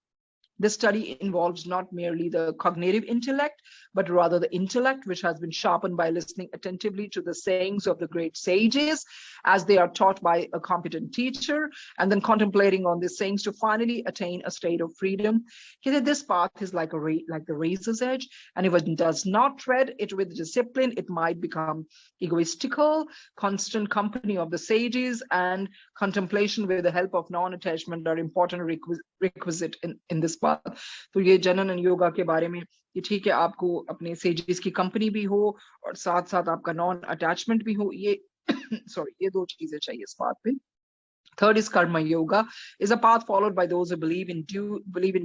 This study involves not merely the cognitive intellect, but rather the intellect which has been sharpened by listening attentively to the sayings of the great sages as they are taught by a competent teacher, and then contemplating on these sayings to finally attain a state of freedom. This path is like the razor's edge, and if one does not tread it with discipline, it might become egoistical. Constant company of the sages and contemplation with the help of non-attachment are important requisite in this path. तो ये जनन योगा के बारे में, ये ठीक है आपको अपने सेजेस की कंपनी भी हो और साथ साथ आपका नॉन अटैचमेंट भी हो, ये ये 2 चीजें चाहिए इस पाथ पे। Third is Karma Yoga, is a path followed by those who believe in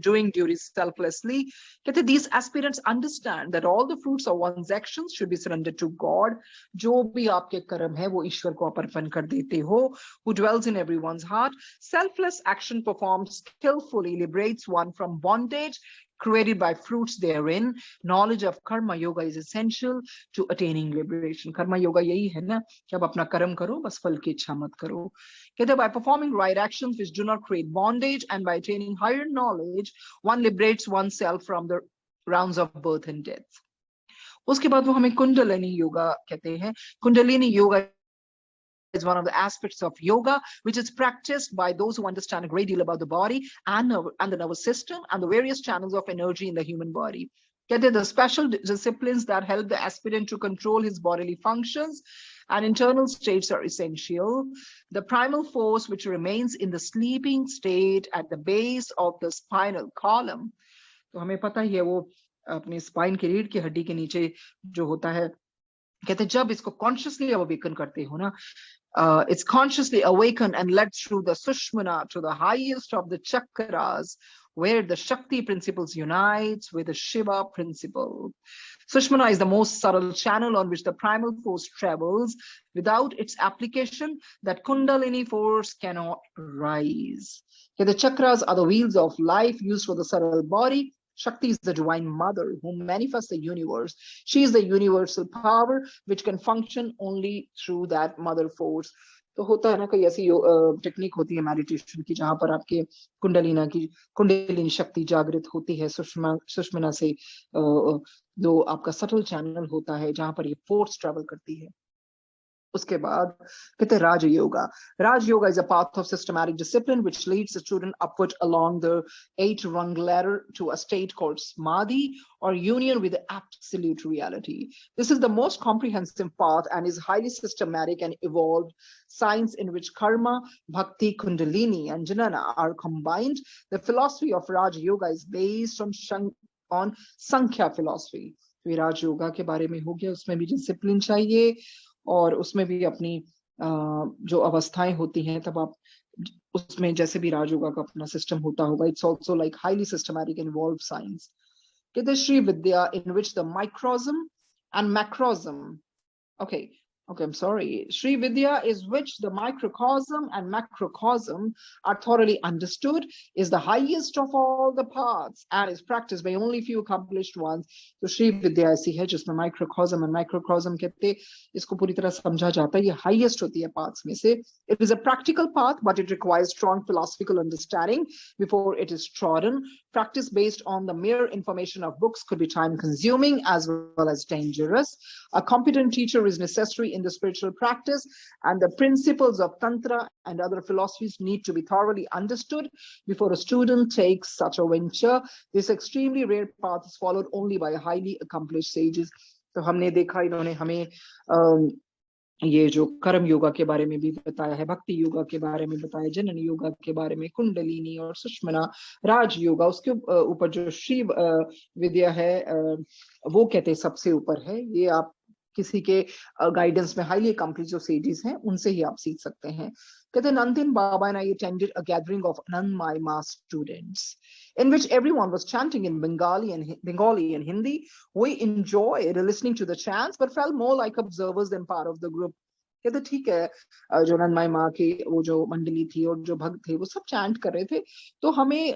doing duties selflessly. These aspirants understand that all the fruits of one's actions should be surrendered to God. जो भी आपके कर्म है वो ईश्वर को अर्पण कर देते हो, who dwells in everyone's heart. Selfless action performed skillfully liberates one from bondage created by fruits therein. Knowledge of Karma Yoga is essential to attaining liberation. Karma Yoga यही है ना कि आप अपना कर्म करो, बस फल की इच्छा मत करो। कहते by performing right actions which do not create bondage and by attaining higher knowledge, one liberates oneself from the rounds of birth and death. उसके बाद वो हमें कुंडलिनी योगा कहते हैं। Kundalini yoga is one of the aspects of yoga which is practiced by those who understand a great deal about the body and the nervous system and the various channels of energy in the human body. The special disciplines that help the aspirant to control his bodily functions and internal states are essential. The primal force which remains in the sleeping state at the base of the spinal column. तो हमें पता ही है वो अपने spine की रीढ़ की हड्डी के नीचे जो होता है, कहते जब इसको consciously awaken करते हो ना, it's consciously awakened and led through the Sushmana to the highest of the chakras, where the Shakti principles unites with the Shiva principle. Sushmana is the most subtle channel on which the primal force travels. Without its application, that Kundalini force cannot rise. The chakras are the wheels of life used for the subtle body. Shakti is the divine mother who manifests the universe. She is the universal power which can function only through that mother force. तो होता है ना, कई ऐसी technique होती है meditation की जहां पर आपके कुंडलिनी शक्ति जागृत होती है सुषुम्ना से, जो आपका सटल चैनल होता है जहां पर ये फोर्स ट्रेवल करती है। उसके बाद कहते हैं Rajyoga. Rajyoga is a path of systematic discipline which leads the student upward along the 8-rung ladder to a state called samadhi, or union with the absolute reality. This is the most comprehensive path and is highly systematic and evolved science in which karma, bhakti, kundalini, and jnana are combined. The philosophy of Raj Yoga is based on Sankhya philosophy. तो ये राज योगा के बारे में हो गया, उसमें भी discipline चाहिए और उसमें भी अपनी जो अवस्थाएं होती हैं, तब आप उसमें जैसे भी राजयोगा का अपना सिस्टम होता होगा, it's also like highly systematic and evolve science. कहते Shri Vidya in which the microcosm and macrocosm, I'm sorry. Sri Vidya is which the microcosm and macrocosm are thoroughly understood, is the highest of all the paths, and is practiced by only few accomplished ones. So Sri Vidya ऐसी है जिसमें microcosm and macrocosm कहते, इसको पूरी तरह समझा जाता है, ये highest होती है paths में से. It is a practical path, but it requires strong philosophical understanding before it is trodden. Practice based on the mere information of books could be time consuming as well as dangerous. A competent teacher is necessary in the spiritual practice, and the principles of tantra and other philosophies need to be thoroughly understood before a student takes such a venture. This extremely rare path is followed only by highly accomplished sages. तो हमने देखा इन्होंने हमें ये जो कर्म योगा के बारे में भी बताया है, भक्ति योगा के बारे में बताया, जनन योगा के बारे में, कुंडलिनी और सुषुम्ना, राज योगा, उसके ऊपर जो श्री विद्या है वो कहते हैं सबसे ऊपर है। ये आप किसी के गाइडेंस में हाईली अकम्प्लिश्ड जो सेजेस हैं उनसे ही आप सीख सकते हैं। कहते नंदिन बाबा and I attended a gathering of Anandmai Ma students in which everyone was chanting in Bengali and Hindi. We enjoyed listening to the chants but felt more like observers than part of the group. कहते ठीक है, जो नंदमाई माँ की वो जो मंडली थी और जो भक्त थे वो सब चैंट कर रहे थे, तो हमें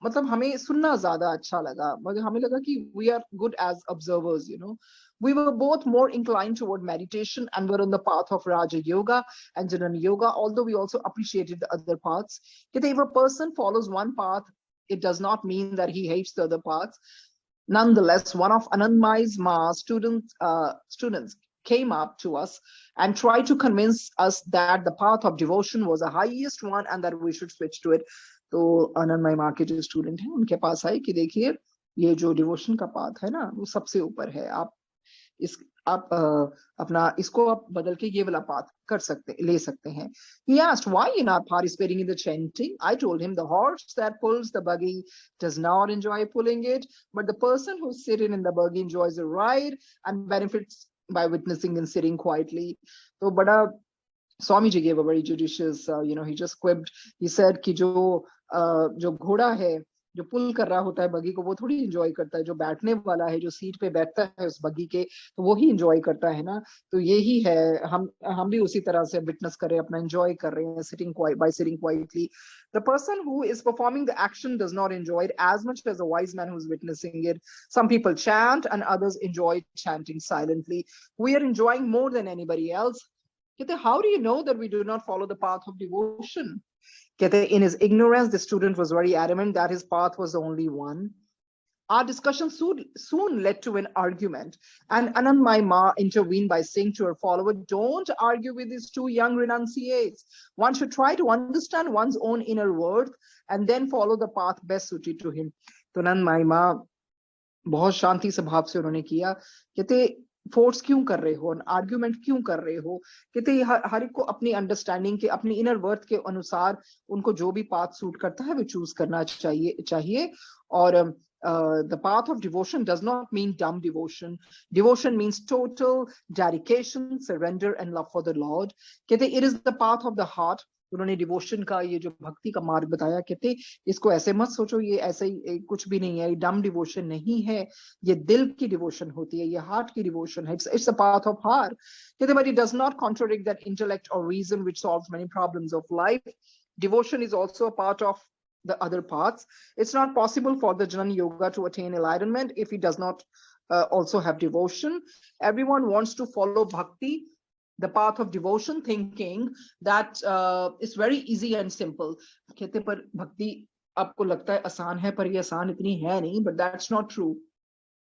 मतलब हमें सुनना ज्यादा अच्छा लगा, मगर हमें लगा कि we are good as observers, you know. We were both more inclined toward meditation and were on the path of Raja Yoga and Jnana Yoga, although we also appreciated the other paths. If a person follows one path, it does not mean that he hates the other paths. Nonetheless, one of Anandmai's Ma students came up to us and tried to convince us that the path of devotion was the highest one and that we should switch to it. तो आनंदमय माँ के जो student हैं उनके पास आए कि देखिए ये जो डिवोशन का पाथ है ना वो सबसे ऊपर है, आप अपना इसको आप बदल के ये वाला पाथ ले सकते हैं। He asked why you're not participating in the chanting. I told him the horse that pulls the buggy does not enjoy pulling it, but the person who's sitting in the buggy enjoys the ride and benefits by witnessing and sitting quietly. तो बड़ा Swamiji gave a very judicious, he just quipped. He said कि जो घोड़ा है जो पुल कर रहा होता है बगी को वो थोड़ी एंजॉय करता है, जो बैठने वाला है जो सीट पे बैठता है उस बगी के तो वो ही एंजॉय करता है ना। तो यही है, हम भी उसी तरह से विटनेस कर रहे हैं, अपना एंजॉय कर रहे हैं, sitting quietly. The person who is performing the action does not enjoy it as much as a wise man who's witnessing it. Some people chant and others enjoy chanting silently. We are enjoying more than anybody else. How do you know that we do not follow the path of devotion? In his ignorance, the student was very adamant that his path was the only one. Our discussion soon led to an argument, and Anandmai Ma intervened by saying to her follower, don't argue with these two young renunciates. One should try to understand one's own inner worth and then follow the path best suited to him. तो Anandmai Ma बहुत शांति से भाव से उन्होंने किया, कहते force क्यों कर रहे हो, आर्ग्यूमेंट क्यों कर रहे हो, कहते हर एक को अपनी अंडरस्टैंडिंग के अपनी इनर वर्थ के अनुसार उनको जो भी पाथ सूट करता है वो चूज करना चाहिए। और the path of devotion does not mean dumb devotion. Devotion means total dedication, surrender and love for the Lord. कहते it is the path of the heart. उन्होंने डिवोशन का ये जो भक्ति का मार्ग बताया, कहते इसको ऐसे मत सोचो ये ऐसे ही कुछ भी नहीं है, ये डम डिवोशन नहीं है, ये दिल की डिवोशन होती है, ये हार्ट की डिवोशन है, it's a path of heart. कहते but it does not contradict that intellect और reason which solves many problems of life. Devotion is also a part of the other paths. It's not possible for the Jnana Yoga to attain enlightenment if he does not also have devotion. Everyone wants to follow bhakti, the path of devotion, thinking that it's very easy and simple. कहते पर भक्ति आपको लगता है आसान है, पर ये आसान इतनी है नहीं, but that's not true.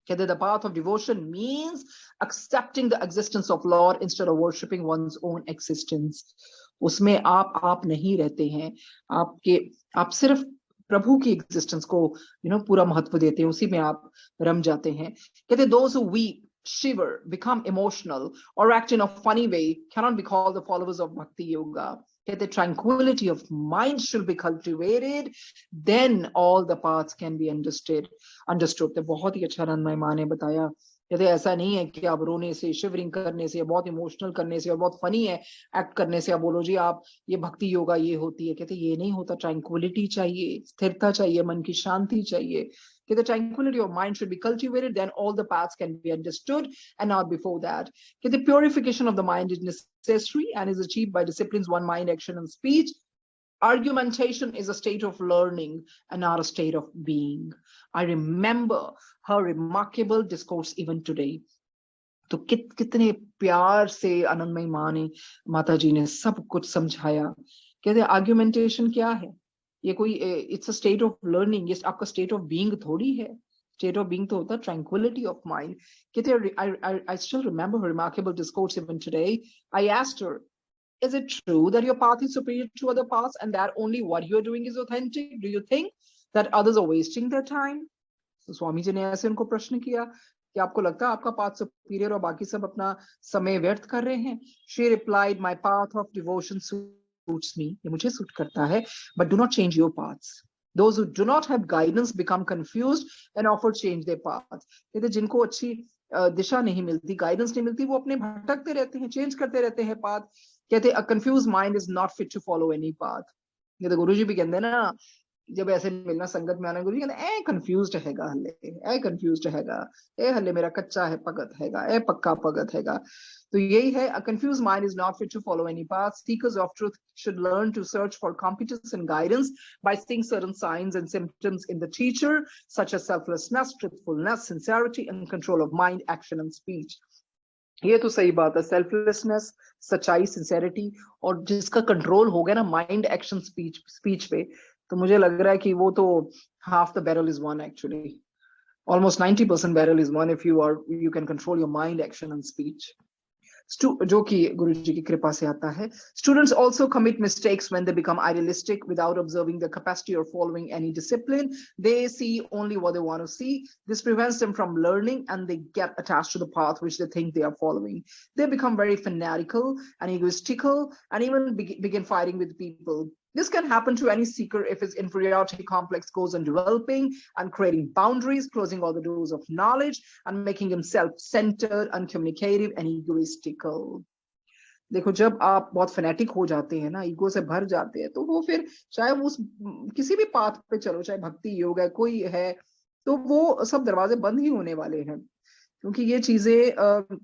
कहते the path of devotion means accepting the existence of Lord instead of worshipping one's own existence. उसमें आप नहीं रहते हैं, आप सिर्फ प्रभु की एग्जिस्टेंस को पूरा महत्व देते हैं, उसी में आप रम जाते हैं. कहते those who weep, shiver, become emotional, or act in a funny way cannot be called the followers of Bhakti Yoga. The tranquility of mind should be cultivated, then all the paths can be understood. तो बहुत ही अच्छा रनमय माँ ने बताया. कहते ऐसा नहीं है कि आप रोने से, शिवरिंग करने से, बहुत इमोशनल करने से और बहुत फनी है एक्ट करने से आप बोलो जी आप ये भक्ति योगा ये होती है. कहते ये नहीं होता. ट्रैंक्विलिटी चाहिए, स्थिरता चाहिए, मन की शांति चाहिए. The tranquility of mind should be cultivated, then all the paths can be understood, and not before that. The purification of the mind is necessary and is achieved by disciplines, one mind, action, and speech. Argumentation is a state of learning and not a state of being. I remember her remarkable discourse even today. तो कितने प्यार से आनंदमयी माँ ने, माता जी ने सब कुछ समझाया. कहते आर्ग्यूमेंटेशन क्या है? ये कोई it's a state of learning. ये आपका स्टेट ऑफ बीइंग थोड़ी है. स्टेट ऑफ बीइंग तो होता है ट्रैंक्विलिटी ऑफ माइंड. कहते I still remember her remarkable discourse even today. I asked her, is it true that your path is superior to other paths and that only what you're doing is authentic? Do you think that others are wasting their time? तो स्वामी जी ने ऐसे उनको प्रश्न किया कि आपको लगता है आपका पाथ सुपीरियर और बाकी सब अपना समय व्यर्थ कर रहे हैं? She replied, my path of devotion suits me. ये मुझे सूट करता है, but do not change your paths. Those who do not have guidance become confused and often change their paths. कहते जिनको अच्छी दिशा नहीं मिलती, गाइडेंस नहीं मिलती, वो अपने भटकते रहते हैं, चेंज करते रहते हैं पाथ. कहते a confused mind is not fit to follow any path. ये तो गुरुजी भी कहते हैं ना, जब ऐसे मिलना संगत में आना, गुरुजी कहते हैं कंफ्यूज्ड हैगा हल्ले, कंफ्यूज्ड हैगा, हल्ले मेरा कच्चा है भगत हैगा, पक्का भगत हैगा. तो यही है, a confused mind is not fit to follow any path. Seekers of truth should learn to search for competence and guidance by seeing certain signs and symptoms in the teacher, such as selflessness, truthfulness, sincerity, and control of mind, action, and speech. ये तो सही बात है, selflessness, सच्चाई, sincerity, और जिसका control हो गया ना माइंड, एक्शन, स्पीच पे, तो मुझे लग रहा है कि वो तो half the barrel is won actually. Almost 90% barrel is won if you can control your mind, action, and speech. जो कि गुरु जी की कृपा से आता है. Students also commit mistakes when they become idealistic without observing the capacity or following any discipline. They see only what they want to see. This prevents them from learning and they get attached to the path which they think they are following. They become very fanatical and egoistical and even begin fighting with people. This can happen to any seeker if his inferiority complex goes on developing and creating boundaries, closing all the doors of knowledge, and making him self-centered, uncommunicative, and egoistical. देखो, जब आप बहुत fanatic हो जाते हैं ना, ego से भर जाते हैं, तो वो फिर चाहे वो किसी भी पाथ पे चलो, चाहे भक्ति योग है, कोई है, तो वो सब दरवाजे बंद ही होने वाले हैं, क्योंकि ये चीजें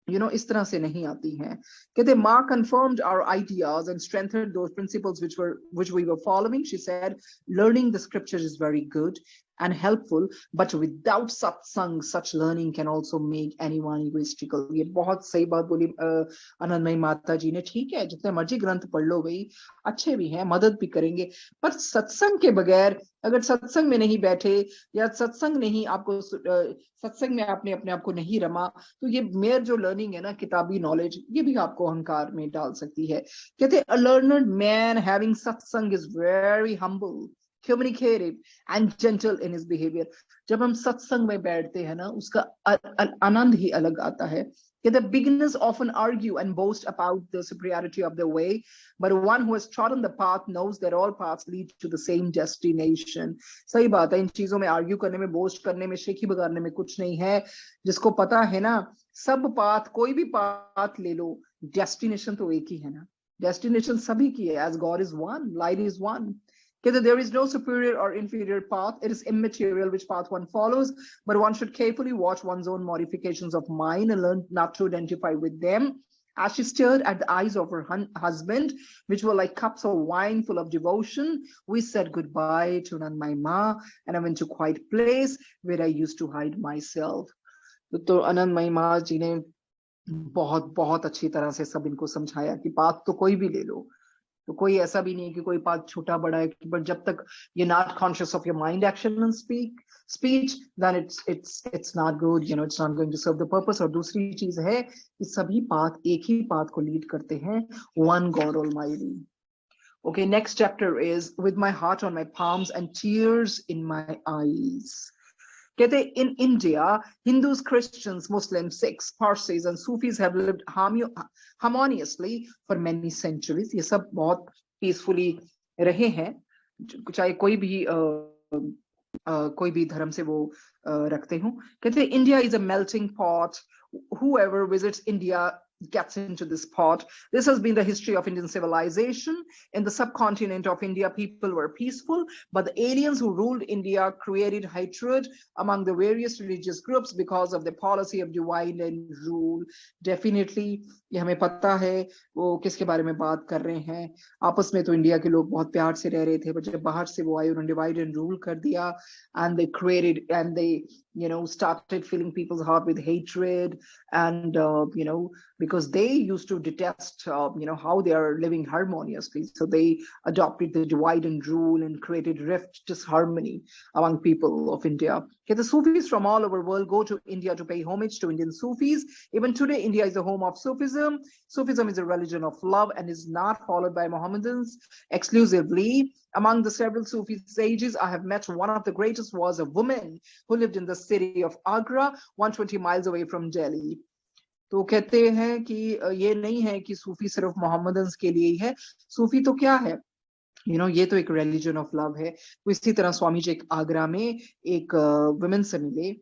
इस तरह से नहीं आती हैं. कहते माँ confirmed our ideas and strengthened those principles which we were following. She said, learning the scriptures is very good and helpful, but without satsang, such learning can also make anyone egoistical. ये बहुत सही बात बोली आनंदमयी माता जी ने. ठीक है, जितने मर्जी ग्रंथ पढ़ लो भाई, अच्छे भी हैं, मदद भी करेंगे, पर सत्संग के बगैर, अगर सत्संग में नहीं बैठे या सत्संग नहीं आपको सत्संग में आपने अपने आप को नहीं रमा, तो ये मेयर जो लर्निंग है ना, किताबी नॉलेज, ये भी आपको अहंकार में डाल सकती है. कहते a learned man having satsang is very humble, communicative and gentle in his behavior. जब हम सत्संग में बैठते हैं ना, उसका आनंद ही अलग आता है. The beginners often argue and boast about the superiority of their way, but one who has trodden the path knows that all paths lead to the same destination. सही बात है, इन चीजों में आर्ग्यू करने में, बोस्ट करने में, शेखी बगाड़ने में कुछ नहीं है. जिसको पता है ना, सब पाथ, कोई भी पाथ ले लो, डेस्टिनेशन तो एक ही है ना, डेस्टिनेशन सभी की है. As God is one, light is one. There is no superior or inferior path. It is immaterial which path one follows, but one should carefully watch one's own modifications of mind and learn not to identify with them As she stared at the eyes of her husband, which were like cups of wine full of devotion, we said goodbye to Anand Mai Ma, and I went to a quiet place where I used to hide myself. तो आनंद मई माँ जी ने बहुत बहुत अच्छी तरह से सब इनको समझाया कि बात तो कोई भी ले लो, तो कोई ऐसा भी नहीं है कि कोई बात छोटा बड़ा है, बट जब तक you're not conscious of your mind action and speech, then it's not good, you know, it's not going to serve the purpose. और दूसरी चीज है कि सभी बात एक ही बात को लीड करते हैं, one God Almighty. Okay, next chapter is with my heart on my palms and tears in my eyes. कहते in India, Hindus, Christians, Muslims, Sikhs, Parsis and Sufis have lived harmoniously for many centuries. ये सब बहुत peacefully रहे हैं, चाहे कोई भी धर्म से वो रखते हो. कहते India is a melting pot. Whoever visits India gets into this pot. This has been the history of Indian civilization. In the subcontinent of India, people were peaceful, but the aliens who ruled India created hatred among the various religious groups because of the policy of divide and rule. Definitely, ये हमें पता है वो किसके बारे में बात कर रहे हैं. आपस में तो इंडिया के लोग बहुत प्यार से रह रहे थे, but जब बाहर से वो आए उन्होंने divide and rule कर दिया, and they created and they, you know, started filling people's heart with hatred, and you know, because they used to detest you know, how they are living harmoniously, so they adopted the divide and rule and created rift, disharmony among people of India. Okay, the Sufis from all over the world go to India to pay homage to Indian Sufis. Even today, India is the home of Sufism. Sufism is a religion of love and is not followed by Mohammedans exclusively. Among the several Sufi sages I have met, one of the greatest was a woman who lived in the city of Agra, 120 miles away from Delhi. तो कहते हैं कि ये नहीं है कि सूफी सिर्फ मोहम्मदन्स के लिए ही है. सूफी तो क्या है, you know, ये तो एक religion of love है. तो इसी तरह स्वामी जी आगरा में एक women से मिले.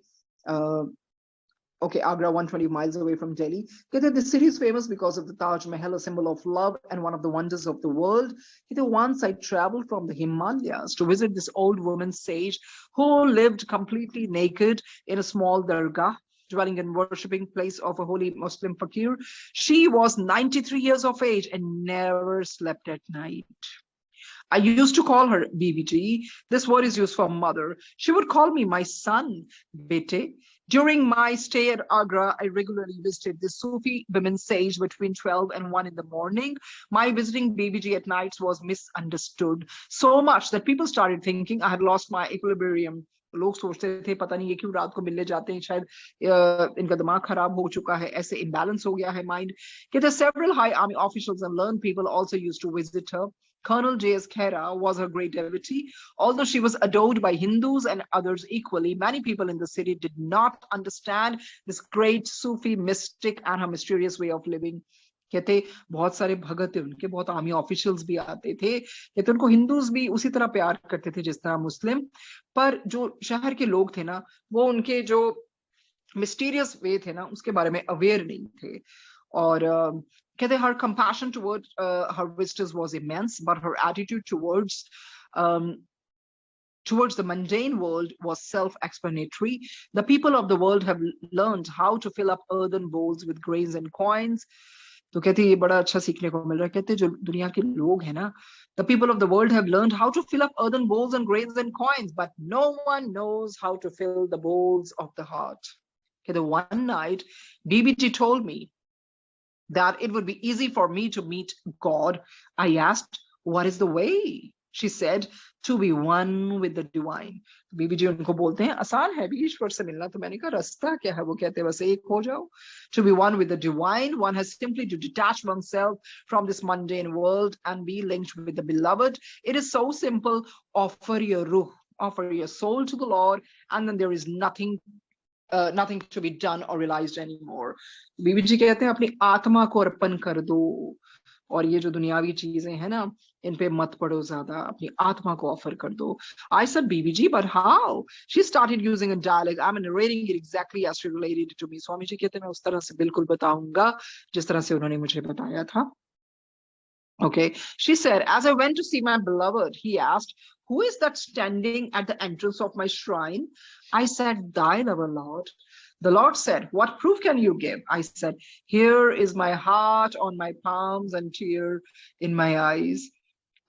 Okay, Agra, 120 miles away from Delhi. The city is famous because of the Taj Mahal, a symbol of love and one of the wonders of the world. Once I traveled from the Himalayas to visit this old woman sage who lived completely naked in a small dargah, dwelling and worshipping place of a holy Muslim fakir. She was 93 years of age and never slept at night. I used to call her BBG. This word is used for mother. She would call me my son, Bete. During my stay at Agra, I regularly visited the Sufi women sage between 12 and 1 in the morning. My visiting BBG at nights was misunderstood so much that people started thinking I had lost my equilibrium. लोग सोचते थे पता नहीं ये क्यों रात को मिलने जाते हैं, शायद इनका दिमाग खराब हो चुका है, ऐसे imbalance हो गया है mind. Several high army officials and learned people also used to visit her. Colonel J.S. Khera was her great devotee. Although she was adored by Hindus and others equally, many people in the city did not understand this great Sufi mystic and her mysterious way of living. कहते बहुत सारे भगत थे उनके, बहुत army officials भी आते थे, कहते उनको हिंदूज भी उसी तरह प्यार करते थे जिस तरह मुस्लिम, पर जो शहर के लोग थे ना, वो उनके जो मिस्टीरियस वे थे ना उसके बारे में अवेयर नहीं थे. और कहते her compassion towards her visitors was immense, but her attitude towards the mundane world was self-explanatory. The people of the world have learned how to fill up earthen bowls with grains and coins. तो कहते ये बड़ा अच्छा सीखने को मिल रहा है. कहते जो दुनिया के लोग हैं ना, the people of the world have learned how to fill up earthen bowls and grains and coins, but no one knows how to fill the bowls of the heart. Okay, one night, BBG told me that it would be easy for me to meet God. I asked, what is the way? She said, to be one with the divine. Bibiji उनको बोलते हैं आसान है भी ईश्वर से मिलना. तो मैंने कहा रास्ता क्या है? वो कहते हैं बस एक हो जाओ. To be one with the divine, one has simply to detach oneself from this mundane world and be linked with the beloved. It is so simple. Offer your ruh, offer your soul to the Lord, and then there is nothing to be done or realized anymore. Bibiji कहते हैं अपनी आत्मा को अर्पण कर दो, और ये जो दुनियावी चीजें हैं ना इन पे मत पड़ो ज्यादा, अपनी आत्मा को ऑफर कर दो. I said, BBG, but how? She started using a dialogue. I'm narrating it exactly as she related it to me. स्वामी जी कहते हैं मैं उस तरह से बिल्कुल बताऊंगा जिस तरह से उन्होंने मुझे बताया था. Okay, she said, as I went to see my beloved, he asked, who is that standing at the entrance of my shrine? I said, thy lover, Lord. The Lord said, what proof can you give? I said, here is my heart on my palms and tear in my eyes.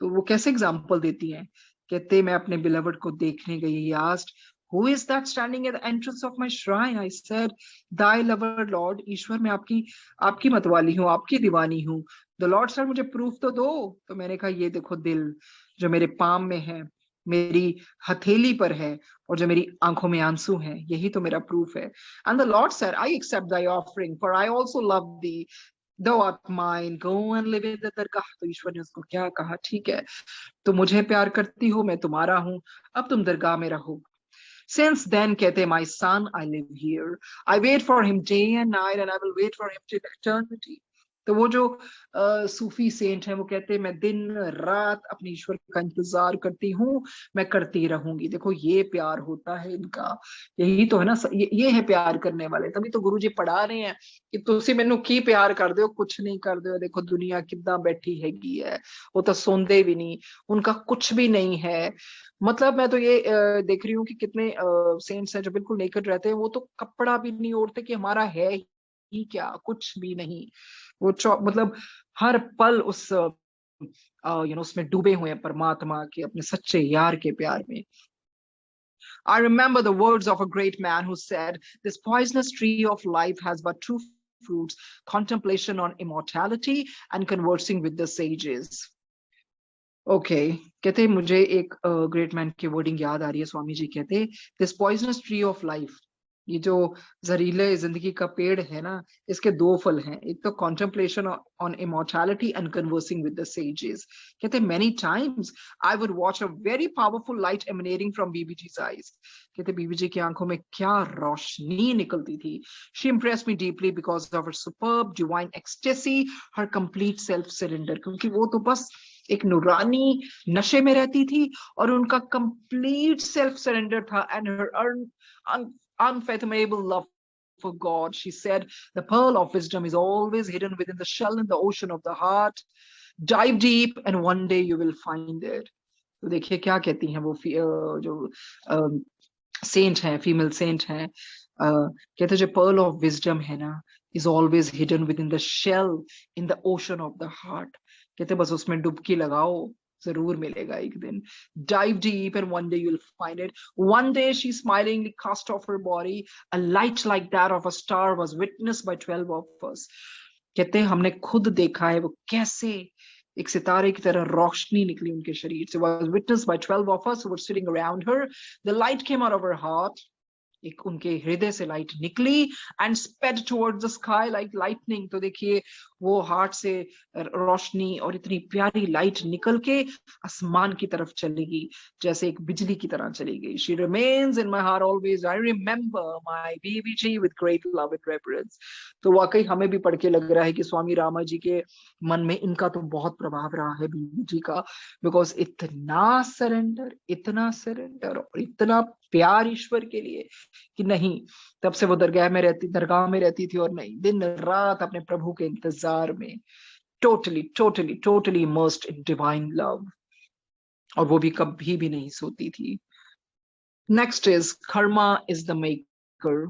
तो वो कैसे example देती हैं? कहते मैं अपने beloved को देखने गई. He asked, who is that standing at the entrance of my shrine? I said, thy lover Lord. ईश्वर, मैं आपकी मतवाली हूँ, आपकी दीवानी हूँ. The Lord said, मुझे प्रूफ तो दो. तो मैंने कहा, ये देखो दिल जो मेरे पाम में है, मेरी हथेली पर है, और जो मेरी आंखों में आंसू हैं, यही तो मेरा प्रूफ है. And the Lord said, I accept thy offering, for I also love thee. Thou art mine, go and live in the दरगाह. तो ईश्वर ने उसको क्या कहा? ठीक है, तो मुझे प्यार करती हो, मैं तुम्हारा हूं, अब तुम दरगाह में रहो. Since then, कहते, my son, I live here. I wait for him day and night, and I will wait for him till eternity. तो वो जो सूफी सेंट है, वो कहते हैं, मैं दिन रात अपने ईश्वर का इंतजार करती हूँ, मैं करती रहूंगी. देखो ये प्यार होता है इनका, यही तो है ना, ये है प्यार करने वाले. तभी तो गुरुजी पढ़ा रहे हैं कि तुसी मैनू की प्यार कर दो, कुछ नहीं कर दो. देखो दुनिया कितना बैठी हैगी है, वो तो सोंदे भी नहीं, उनका कुछ भी नहीं है. मतलब मैं तो ये देख रही हूँ कि कितने सेंट्स हैं जो बिल्कुल नेकेड रहते हैं, वो तो कपड़ा भी नहीं ओढ़ते कि हमारा है ही क्या, कुछ भी नहीं. वो मतलब हर पल उस उसमें डूबे हुए हैं परमात्मा के, अपने सच्चे यार के प्यार में. I remember the words of a great man who said, this poisonous tree of life has but two fruits, contemplation on immortality and conversing with the sages. Okay कहते मुझे एक ग्रेट मैन की वर्डिंग याद आ रही है. स्वामी जी कहते, this poisonous tree of life, ये जो जहरीले जिंदगी का पेड़ है ना, इसके दो फल हैं. एक तो contemplation on immortality and conversing with the sages. कहते many times I would watch a very powerful light emanating from बीबीजी's eyes. कहते बीबीजी की आंखों में क्या रोशनी निकलती थी. She impressed me deeply because of her superb divine ecstasy, her complete self surrender. क्योंकि वो तो बस एक नूरानी नशे में रहती थी, और उनका कंप्लीट सेल्फ सरेंडर था. And her unfathomable love for God. She said, the pearl of wisdom is always hidden within the shell in the ocean of the heart. Dive deep and one day you will find it. तो देखिए क्या कहती हैं वो जो Saint हैं, female Saint हैं. कहते जो pearl of wisdom है ना, is always hidden within the shell in the ocean of the heart. कहते बस उसमें डुबकी लगाओ, जरूर मिलेगा एक दिन. Dive deep and one day you'll find it. One day she smilingly cast off her body. A light like that of a star was witnessed by 12 of us. कहते हमने खुद देखा है वो कैसे एक सितारे की तरह रोशनी निकली उनके शरीर से. Was witnessed by 12 of us who were sitting around her. The light came out of her heart. एक उनके हृदय से लाइट निकली and sped towards the sky like lightning. तो देखिए वो हार्ट से रोशनी और इतनी प्यारी लाइट निकल के आसमान की तरफ चलेगी, जैसे एक बिजली की तरह चली गई. She remains in my heart always. I remember my Bibiji with great love and reference. तो वाकई हमें भी पढ़ के लग रहा है कि स्वामी रामा जी के मन में इनका तो बहुत प्रभाव रहा है बीबीजी का. बिकॉज इतना सरेंडर और इतना प्यार ईश्वर के लिए कि नहीं, तब से वो दरगाह में रहती थी, और नहीं, दिन रात अपने प्रभु के इंतजार में, totally immersed in divine love, और वो भी कभी भी नहीं सोती थी. Next is karma is the maker.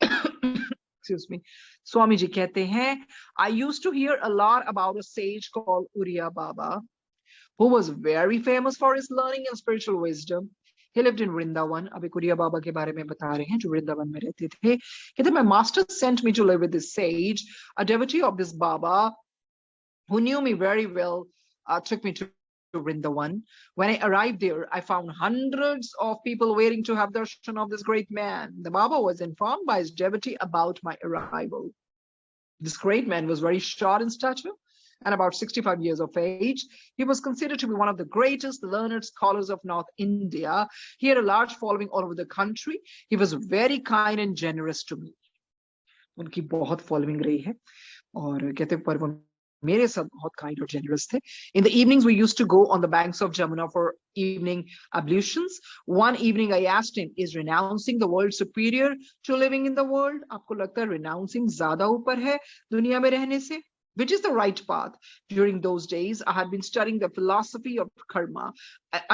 Excuse me. Swami ji कहते हैं, I used to hear a lot about a sage called Uriya Baba, who was very famous for his learning and spiritual wisdom. He lived in Vrindavan. अभी कुरिया बाबा के बारे में बता रहे हैं जो वृंदावन में रहते थे. कहते my master sent me to live with this sage, a devotee of this Baba who knew me very well, took me to Vrindavan. When I arrived there, I found hundreds of people waiting to have darshan of this great man. The Baba was informed by his devotee about my arrival. This great man was very short in stature and about 65 years of age. He was considered to be one of the greatest learned scholars of North India. He had a large following all over the country. He was very kind and generous to me. उनकी बहुत following रही है, और कहते पर वो मेरे साथ बहुत kind और generous थे. In the evenings we used to go on the banks of Jamuna for evening ablutions. One evening I asked him, is renouncing the world superior to living in the world? आपको लगता है renouncing ज्यादा ऊपर है दुनिया में रहने से? which is the right path. During those days, I had been studying the philosophy of karma.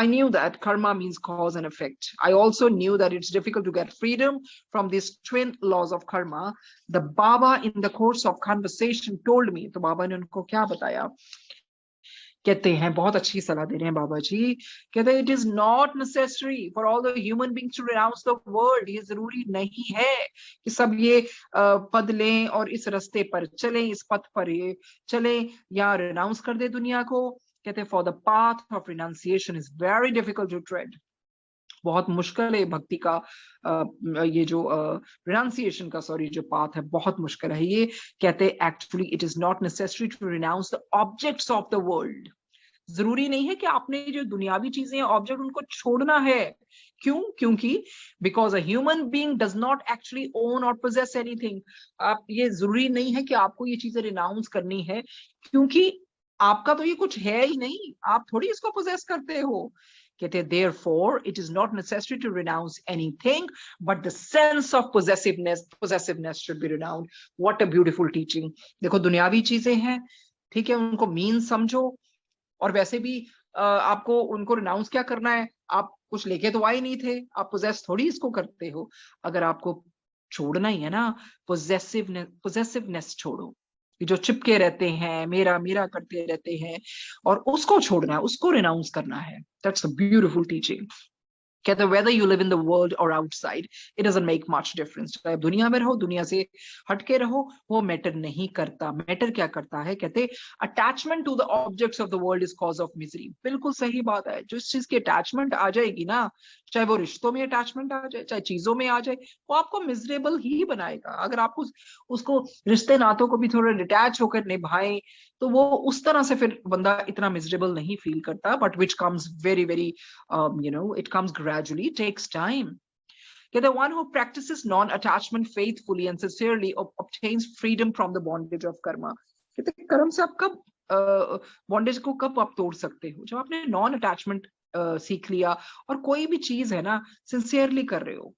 I knew that karma means cause and effect. I also knew that it's difficult to get freedom from these twin laws of karma. The Baba, in the course of conversation, told me, तो बाबा ने उनको क्या बताया? कहते हैं, बहुत अच्छी सलाह दे रहे हैं बाबा जी, कहते हैं, it is not necessary for all the human beings to renounce the world. ये जरूरी नहीं है कि सब ये पद लें और इस रास्ते पर चलें, इस पथ पर ये चलें या रिनाउंस कर दे दुनिया को. कहते हैं, for the path of renunciation is very difficult to tread. बहुत मुश्किल है भक्ति का ये जो रिनाउंसिएशन का जो पाथ है, बहुत मुश्किल है ये. कहते हैं, actually it is not necessary to renounce the objects of the world. जरूरी नहीं है कि आपने जो दुनियावी चीजें हैं, ऑब्जेक्ट, उनको छोड़ना है. क्यों? क्योंकि because a human being does not actually own और पोजेस एनीथिंग. आप, ये जरूरी नहीं है कि आपको ये चीजें रिनाउंस करनी है, क्योंकि आपका तो ये कुछ है ही नहीं, आप थोड़ी इसको पोजेस करते हो. कहते हैं, therefore it is not necessary to renounce anything, but the sense of possessiveness should be renounced. What a beautiful teaching. देखो, दुनियावी चीजें हैं, ठीक है, उनको मीन समझो, और वैसे भी आपको उनको रिनाउंस क्या करना है? आप कुछ लेके तो आए नहीं थे, आप पोजेस थोड़ी इसको करते हो. अगर आपको छोड़ना ही है ना, पोजेसिवनेस छोड़ो, जो चिपके रहते हैं, मेरा मेरा करते रहते हैं, और उसको छोड़ना है, उसको रिनाउंस करना है. That's a beautiful teaching. कहते हैं, whether you live in the world or outside, it doesn't make much difference. चाहे दुनिया में रहो, दुनिया से हटके रहो, वो मैटर नहीं करता. मैटर क्या करता है? कहते, attachment to the objects of the world is cause of misery. बिल्कुल सही बात है. जो इस चीज की अटैचमेंट आ जाएगी ना, चाहे वो रिश्तों में अटैचमेंट आ जाए, चाहे चीजों में आ जाए, वो आपको मिजरेबल ही बनाएगा. अगर आप उसको रिश्ते नातों को भी थोड़ा डिटैच होकर निभाएं, तो वो उस तरह से फिर बंदा इतना मिजरेबल नहीं फील करता. But which comes very very it comes gradually, takes time. Okay, the one who practices non-attachment faithfully and sincerely obtains freedom from the bondage of karma. कहते, कर्म से आप कब बॉन्डेज को कब आप तोड़ सकते हो? जब आपने नॉन अटैचमेंट सीख लिया और कोई भी चीज है ना, सिंसियरली कर रहे हो.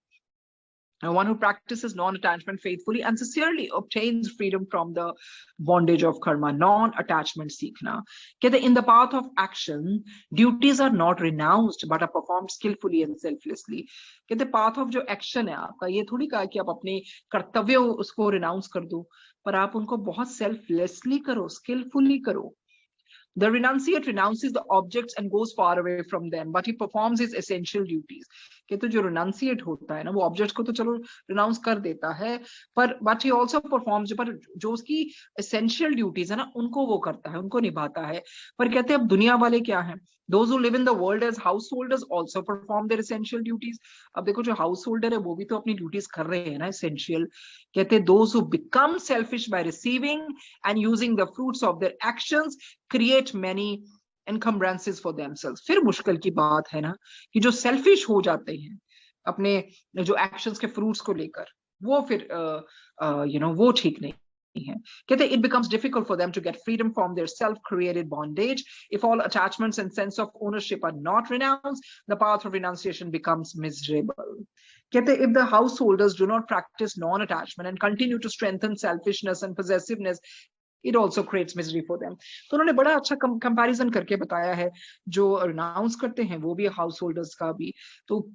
One who practices non-attachment faithfully and sincerely obtains freedom from the bondage of karma. Non-attachment seekhna. कहते, in the path of action, duties are not renounced but are performed skillfully and selflessly. कहते, path of जो action है आपका, ये थोड़ी कहा कि आप अपने कर्तव्य उसको renounce कर दो, पर आप उनको बहुत selflessly करो, skillfully करो. The renunciate renounces the objects and goes far away from them, but he performs his essential duties. कहते, जो renunciate होता है ना, वो objects को तो चलो renounce कर देता है, पर but he also performs, पर जो उसकी essential duties है ना, उनको वो करता है, उनको निभाता है. पर कहते हैं, अब दुनिया वाले क्या हैं? Those who live in the world as householders also perform their essential duties. अब देखो, जो householder है वो भी तो अपनी duties कर रहे हैं ना, essential. कहते, those who become selfish by receiving and using the fruits of their actions create many encumbrances for themselves. फिर मुश्किल की बात है ना, कि जो selfish हो जाते हैं अपने जो actions के fruits को लेकर, वो फिर वो ठीक नहीं है. कहते, it becomes difficult for them to get freedom from their self-created bondage. If all attachments and sense of ownership are not renounced, the path of renunciation becomes miserable. कहते, if the householders do not practice non-attachment and continue to strengthen selfishness and possessiveness, it also creates misery for them. तो उन्होंने बड़ा अच्छा comparison करके बताया है. जो renounce करते हैं वो भी, हाउस होल्डर्स का भी. तो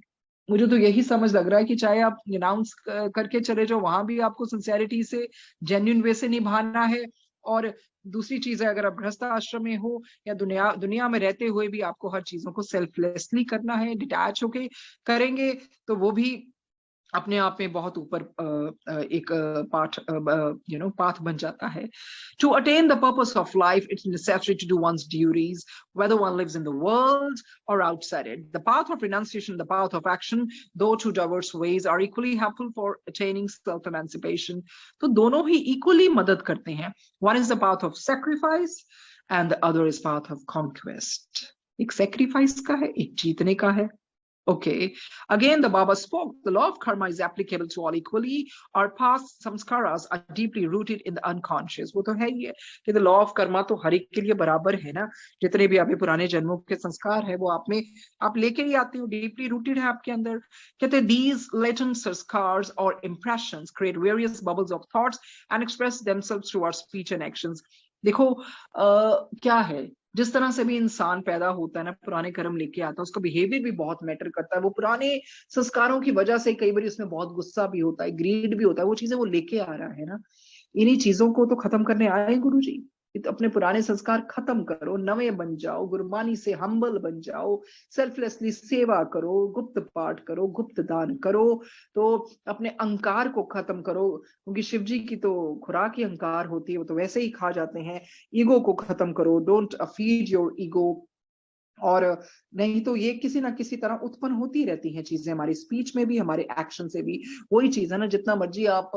मुझे तो यही समझ लग रहा है कि चाहे आप रिनाउंस करके चले जाओ, वहां भी आपको सिंसियरिटी से, जेन्युइन वे से निभाना है. और दूसरी चीज है, अगर आप गृहस्थ आश्रम में हो या दुनिया में रहते हुए भी आपको हर चीजों को सेल्फलेसली करना है, डिटैच होके करेंगे, तो वो भी अपने आप में बहुत ऊपर एक पाथ बन जाता है. To attain the purpose of life, it's necessary to do one's duties, whether one lives in the world or outside it. The path of renunciation, the path of action, though two diverse ways, are equally helpful for attaining self-emancipation. तो दोनों ही equally मदद करते हैं. One is the path of sacrifice and the other is path of conquest. एक sacrifice का है, एक जीतने का है. Okay, again the Baba spoke, the law of karma is applicable to all equally. Our past samskaras are deeply rooted in the unconscious. वो तो है ही है कि the law of karma तो हर एक के लिए बराबर है ना. जितने भी आपके पुराने जन्मों के संस्कार है, वो आप में आप लेके ही आते हो, deeply rooted है आपके अंदर. कहते, these latent sanskars or impressions create various bubbles of thoughts and express themselves through our speech and actions. देखो क्या है, जिस तरह से भी इंसान पैदा होता है ना, पुराने कर्म लेके आता है, उसका बिहेवियर भी बहुत मैटर करता है। वो पुराने संस्कारों की वजह से कई बार उसमें बहुत गुस्सा भी होता है, ग्रीड भी होता है, वो चीजें वो लेके आ रहा है ना। इन्हीं चीजों को तो खत्म करने आए गुरु जी। अपने पुराने संस्कार खत्म करो, नवे बन जाओ, गुरबानी से हम्बल बन जाओ, सेल्फलेसली सेवा करो, गुप्त पाठ करो, गुप्त दान करो, तो अपने अहंकार को खत्म करो। क्योंकि शिव जी की तो खुराक ही अहंकार होती है, वो तो वैसे ही खा जाते हैं। ईगो को खत्म करो, डोंट फीड योर ईगो। और नहीं तो ये किसी ना किसी तरह उत्पन्न होती रहती हैं चीजें, हमारी स्पीच में भी, हमारे एक्शन से भी। वही चीज है ना, जितना मर्जी आप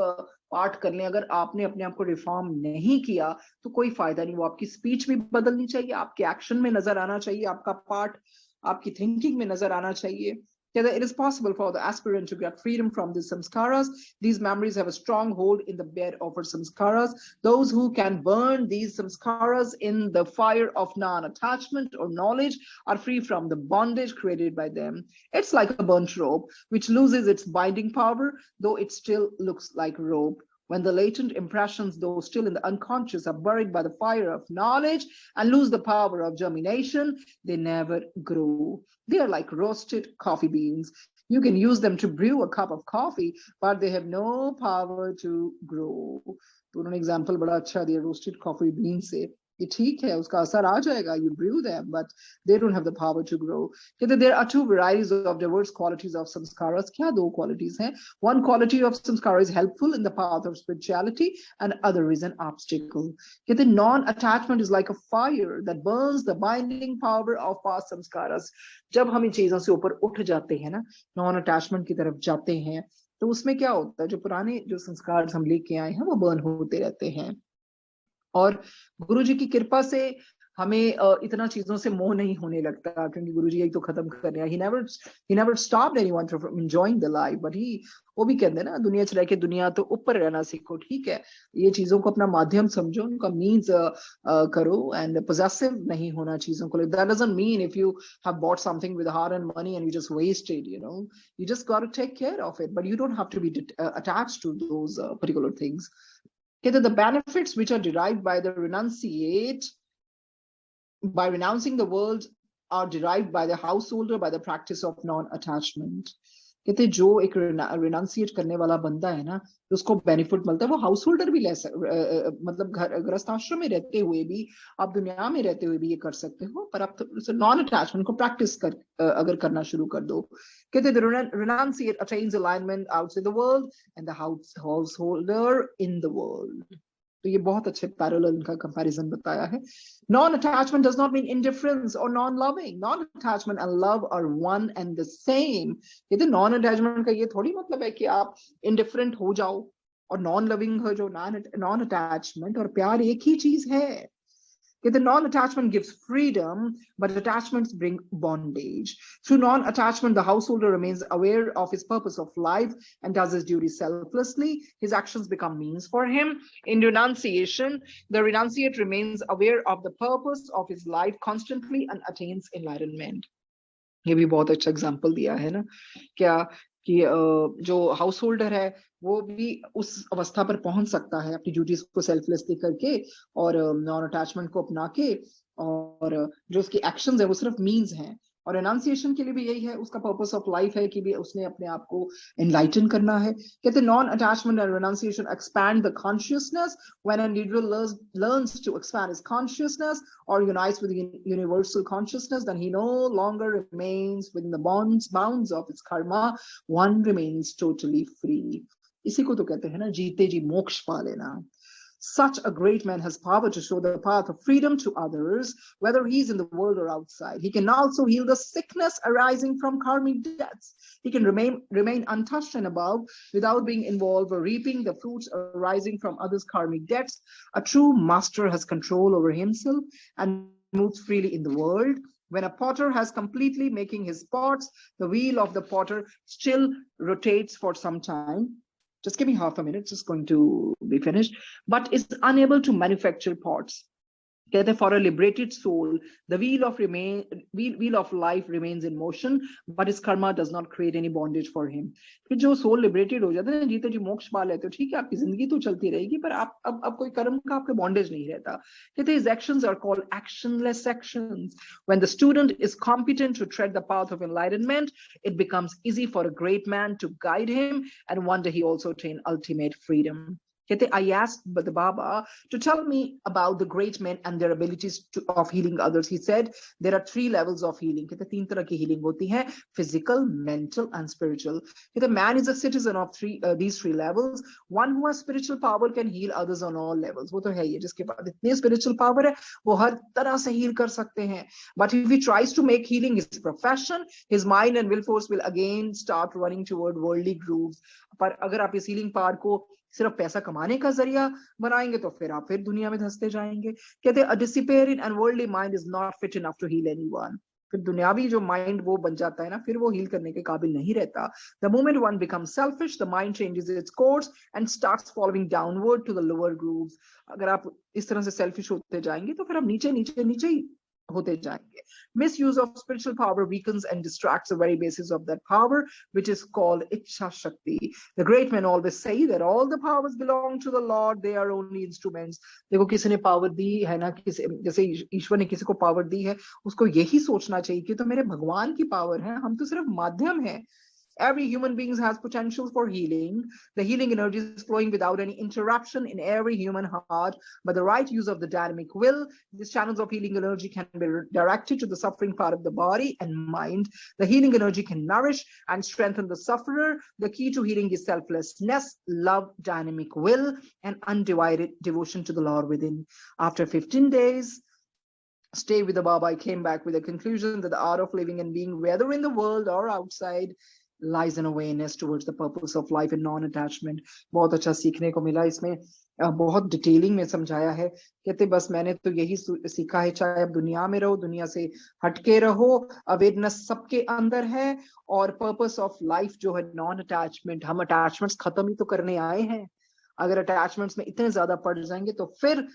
पाठ कर लें, अगर आपने अपने आप को रिफॉर्म नहीं किया तो कोई फायदा नहीं। वो आपकी स्पीच भी बदलनी चाहिए, आपके एक्शन में नजर आना चाहिए, आपका पाठ आपकी थिंकिंग में नजर आना चाहिए। That it is possible for the aspirant to get freedom from these samskaras. These memories have a strong hold in the bed of our samskaras. Those who can burn these samskaras in the fire of non-attachment or knowledge are free from the bondage created by them. It's like a burnt rope, which loses its binding power, though it still looks like rope. When the latent impressions, though still in the unconscious, are buried by the fire of knowledge and lose the power of germination, they never grow. They are like roasted coffee beans. You can use them to brew a cup of coffee, but they have no power to grow. तो उन्होंने example बड़ा अच्छा दिया roasted coffee bean से, कि ठीक है उसका असर आ जाएगा, you brew them, but they don't have the power to grow. कहते there are two varieties of diverse qualities of samskaras. क्या दो qualities हैं? One quality of samskara is helpful in the path of spirituality, and other is an obstacle. कहते non-attachment is like a fire that burns the binding power of past samskaras. जब हम इन चीजों से ऊपर उठ जाते हैं ना, नॉन अटैचमेंट की तरफ जाते हैं, तो उसमें क्या होता है, जो पुराने जो संस्कार हम लेके आए हैं वो बर्न होते रहते हैं। और गुरु जी की कृपा से हमें इतना चीजों से मोह नहीं होने लगता, क्योंकि गुरु जी यही तो खत्म कर रहे हैं। He never stopped anyone from enjoying the life, but he, वो भी कहते हैं ना, दुनिया च रह के दुनिया तो ऊपर रहना सीखो। ठीक है, ये चीजों को अपना माध्यम समझो, उनका मीन्स करो, एंड पोजेसिव नहीं होना चीजों को। That doesn't mean if you have bought something with hard and money and you just wasted, you just got to take care of it, but you don't have to be attached to those particular things. Okay, the benefits which are derived by the renunciate, by renouncing the world, are derived by the householder by the practice of non-attachment. कहते जो एक रिनाउंसिएट करने वाला बंदा है ना, उसको benefit मिलता है, वो हाउस होल्डर भी ले मतलब घर गृहस्थ आश्रम में रहते हुए भी, आप दुनिया में रहते हुए भी ये कर सकते हो, पर आप नॉन अटैचमेंट को प्रैक्टिस कर अगर करना शुरू कर दो। कहते renunciate attains alignment outside the world and the householder in the world. तो ये बहुत अच्छे पैरेलल का कंपैरिजन बताया है। Non attachment does not mean indifference और non loving. Non attachment and love are one and the same. कहते non attachment का ये थोड़ी मतलब है कि आप इंडिफरेंट हो जाओ, और नॉन लविंग हो जो नॉन अटैचमेंट और प्यार एक ही चीज है। The non-attachment gives freedom, but attachments bring bondage. Through non-attachment, the householder remains aware of his purpose of life and does his duty selflessly. His actions become means for him. In renunciation, the renunciate remains aware of the purpose of his life constantly and attains enlightenment. ये भी बहुत अच्छा example दिया है ना, क्या कि जो हाउस होल्डर है वो भी उस अवस्था पर पहुंच सकता है अपनी ड्यूटीज को सेल्फलेसली करके और नॉन अटैचमेंट को अपना के, और जो उसकी एक्शंस है वो सिर्फ मीन्स हैं। और एनाउंसिएशन के लिए भी यही है, उसका पर्पस ऑफ लाइफ है कि भी उसने अपने आप को एनलाइटन करना है। कहते non attachment and renunciation expand the consciousness. When an individual learns to expand his consciousness or unites with the universal consciousness, then he no longer remains within the bounds of its karma. One remains totally free. इसी को तो कहते हैं ना, जीते जी मोक्ष पा लेना। Such a great man has power to show the path of freedom to others, whether he's in the world or outside. He can also heal the sickness arising from karmic debts. He can remain untouched and above without being involved or reaping the fruits arising from others' karmic debts. A true master has control over himself and moves freely in the world. When a potter has completely making his pots, the wheel of the potter still rotates for some time. Just give me half a minute, it's just going to be finished, but is unable to manufacture pots. कहते हैं, for a liberated soul the wheel of life remains in motion, but his karma does not create any bondage for him. फिर जो soul liberated हो जाता है ना, जीते जी मोक्ष पा लेते हो, ठीक है, आपकी जिंदगी तो चलती रहेगी, पर आप अब कोई कर्म का आपके बॉन्डेज नहीं रहता. कहते हैं, his actions are called actionless actions. When the student is competent to tread the path of enlightenment, it becomes easy for a great man to guide him, and one day he also attain ultimate freedom. I asked the Baba to tell me about the great men and their abilities of healing others. He said there are 3 levels of healing. तीन तरह की healing होती है: physical, mental, and spiritual. Man is a citizen of these 3 levels. One who has spiritual power can heal others on all levels. वो तो है ही, जिसके पास इतनी spiritual power है, वो हर तरह से heal कर सकते हैं. But if he tries to make healing his profession, his mind and will force will again start running toward worldly grooves. पर अगर आप इस healing power को सिर्फ पैसा कमाने का जरिया बनाएंगे तो फिर आप फिर दुनिया में धंसते जाएंगे. कहते हैं, a dissipated and worldly mind is not fit enough to heal anyone. फिर दुनियावी जो माइंड वो बन जाता है ना, फिर वो हील करने के काबिल नहीं रहता. The moment one becomes selfish, the mind changes its course and starts following downward to the lower grooves. अगर आप इस तरह से सेल्फिश होते जाएंगे तो फिर आप नीचे नीचे नीचे ही होते जाएंगे. Misuse of spiritual power weakens and distracts the very basis of that power, which is called Ichha Shakti. The great men always say that all the powers belong to the Lord, they are only instruments. देखो, किसी ने power दी है ना, किसी जैसे ईश्वर ने किसी को पावर दी है, उसको यही सोचना चाहिए कि तो मेरे भगवान की पावर है, हम तो सिर्फ माध्यम है. Every human being has potential for healing. The healing energy is flowing without any interruption in every human heart. By the right use of the dynamic will, these channels of healing energy can be directed to the suffering part of the body and mind. The healing energy can nourish and strengthen the sufferer. The key to healing is selflessness, love, dynamic will, and undivided devotion to the Lord within. After 15 days, stay with the Baba, I came back with a conclusion that the art of living and being, whether in the world or outside, lies in awareness towards the purpose of life and non-attachment. बहुत अच्छा सीखने को मिला इसमें, बहुत detailing में समझाया है. कहते बस मैंने तो यही सीखा है, चाहे आप दुनिया में रहो, दुनिया से हटके रहो, अवेयरनेस सबके अंदर है, और पर्पस ऑफ लाइफ जो है नॉन अटैचमेंट. हम अटैचमेंट्स खत्म ही तो करने आए हैं. अगर अटैचमेंट्स में इतने ज्यादा पड़ जाएंगे तो फिर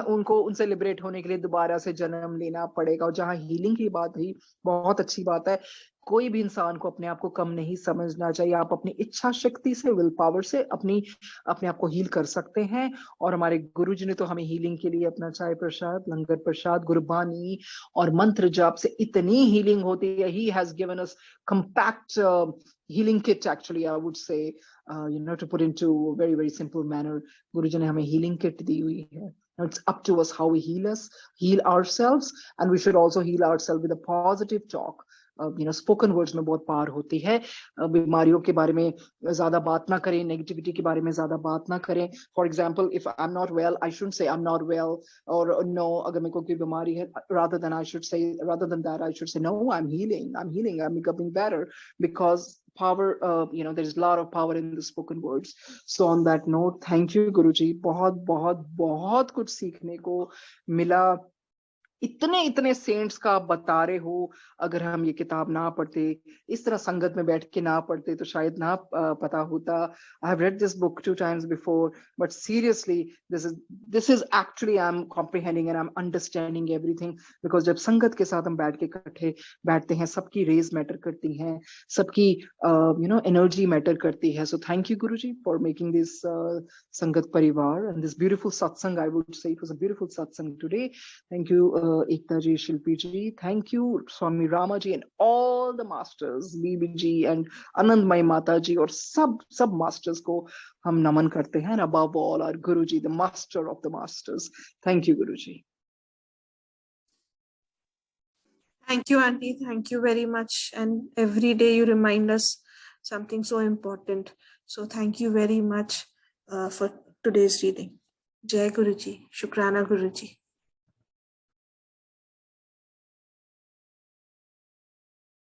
उनको उनसे लिबरेट होने के लिए दोबारा से जन्म लेना पड़ेगा. और जहां हीलिंग की बात हुई, बहुत अच्छी बात है. कोई भी इंसान को अपने आप को कम नहीं समझना चाहिए. आप अपनी इच्छा शक्ति से, विल पावर से अपने आप को हील कर सकते हैं. और हमारे गुरुजी ने तो हमें हीलिंग के लिए अपना चाय प्रसाद, लंगर प्रसाद, गुरबानी और मंत्र जाप से इतनी हीलिंग होती है. He has given us compact healing kit, actually, I would say, to put into a very, very simple manner. Guruji ने हमें healing kit दी हुई है. Now it's up to us how we heal ourselves, and we should also heal ourselves with a positive talk. Spoken words में बहुत power होती है. बीमारियों के बारे में ज्यादा बात ना करें, नेगेटिविटी के बारे में ज्यादा बात ना करें. For example, if I am not well, I should say I am not well, और नो, अगर मेरे को कोई बीमारी है, rather than that I should say no, I'm healing, I'm becoming better, because power, there is a lot of power in the spoken words. So on that note, thank you Guruji. बहुत बहुत बहुत कुछ सीखने को मिला. इतने cents का आप बता रहे हो. अगर हम ये किताब ना पढ़ते, इस तरह संगत में बैठ के ना पढ़ते, तो शायद ना पता होता. I have read this book 2 times before, but seriously this is actually I am comprehending and I am understanding everything. Because जब संगत के साथ हम बैठ के इकट्ठे बैठते हैं, सबकी रेज मैटर करती हैं, सबकी एनर्जी मैटर करती है. So thank you Guruji for making this संगत परिवार and this beautiful satsang. I would say it was a beautiful satsang today. Thank you Ekta ji, Shilpi ji, thank you Swami Rama ji and all the masters, BB ji and Anandmai Mata ji, और सब masters को हम नमन करते हैं. And above all, our Guru ji, the master of the masters. Thank you Guru ji. Thank you auntie, thank you very much, and every day you remind us something so important. So thank you very much for today's reading. Jai Guruji, Shukrana Guruji.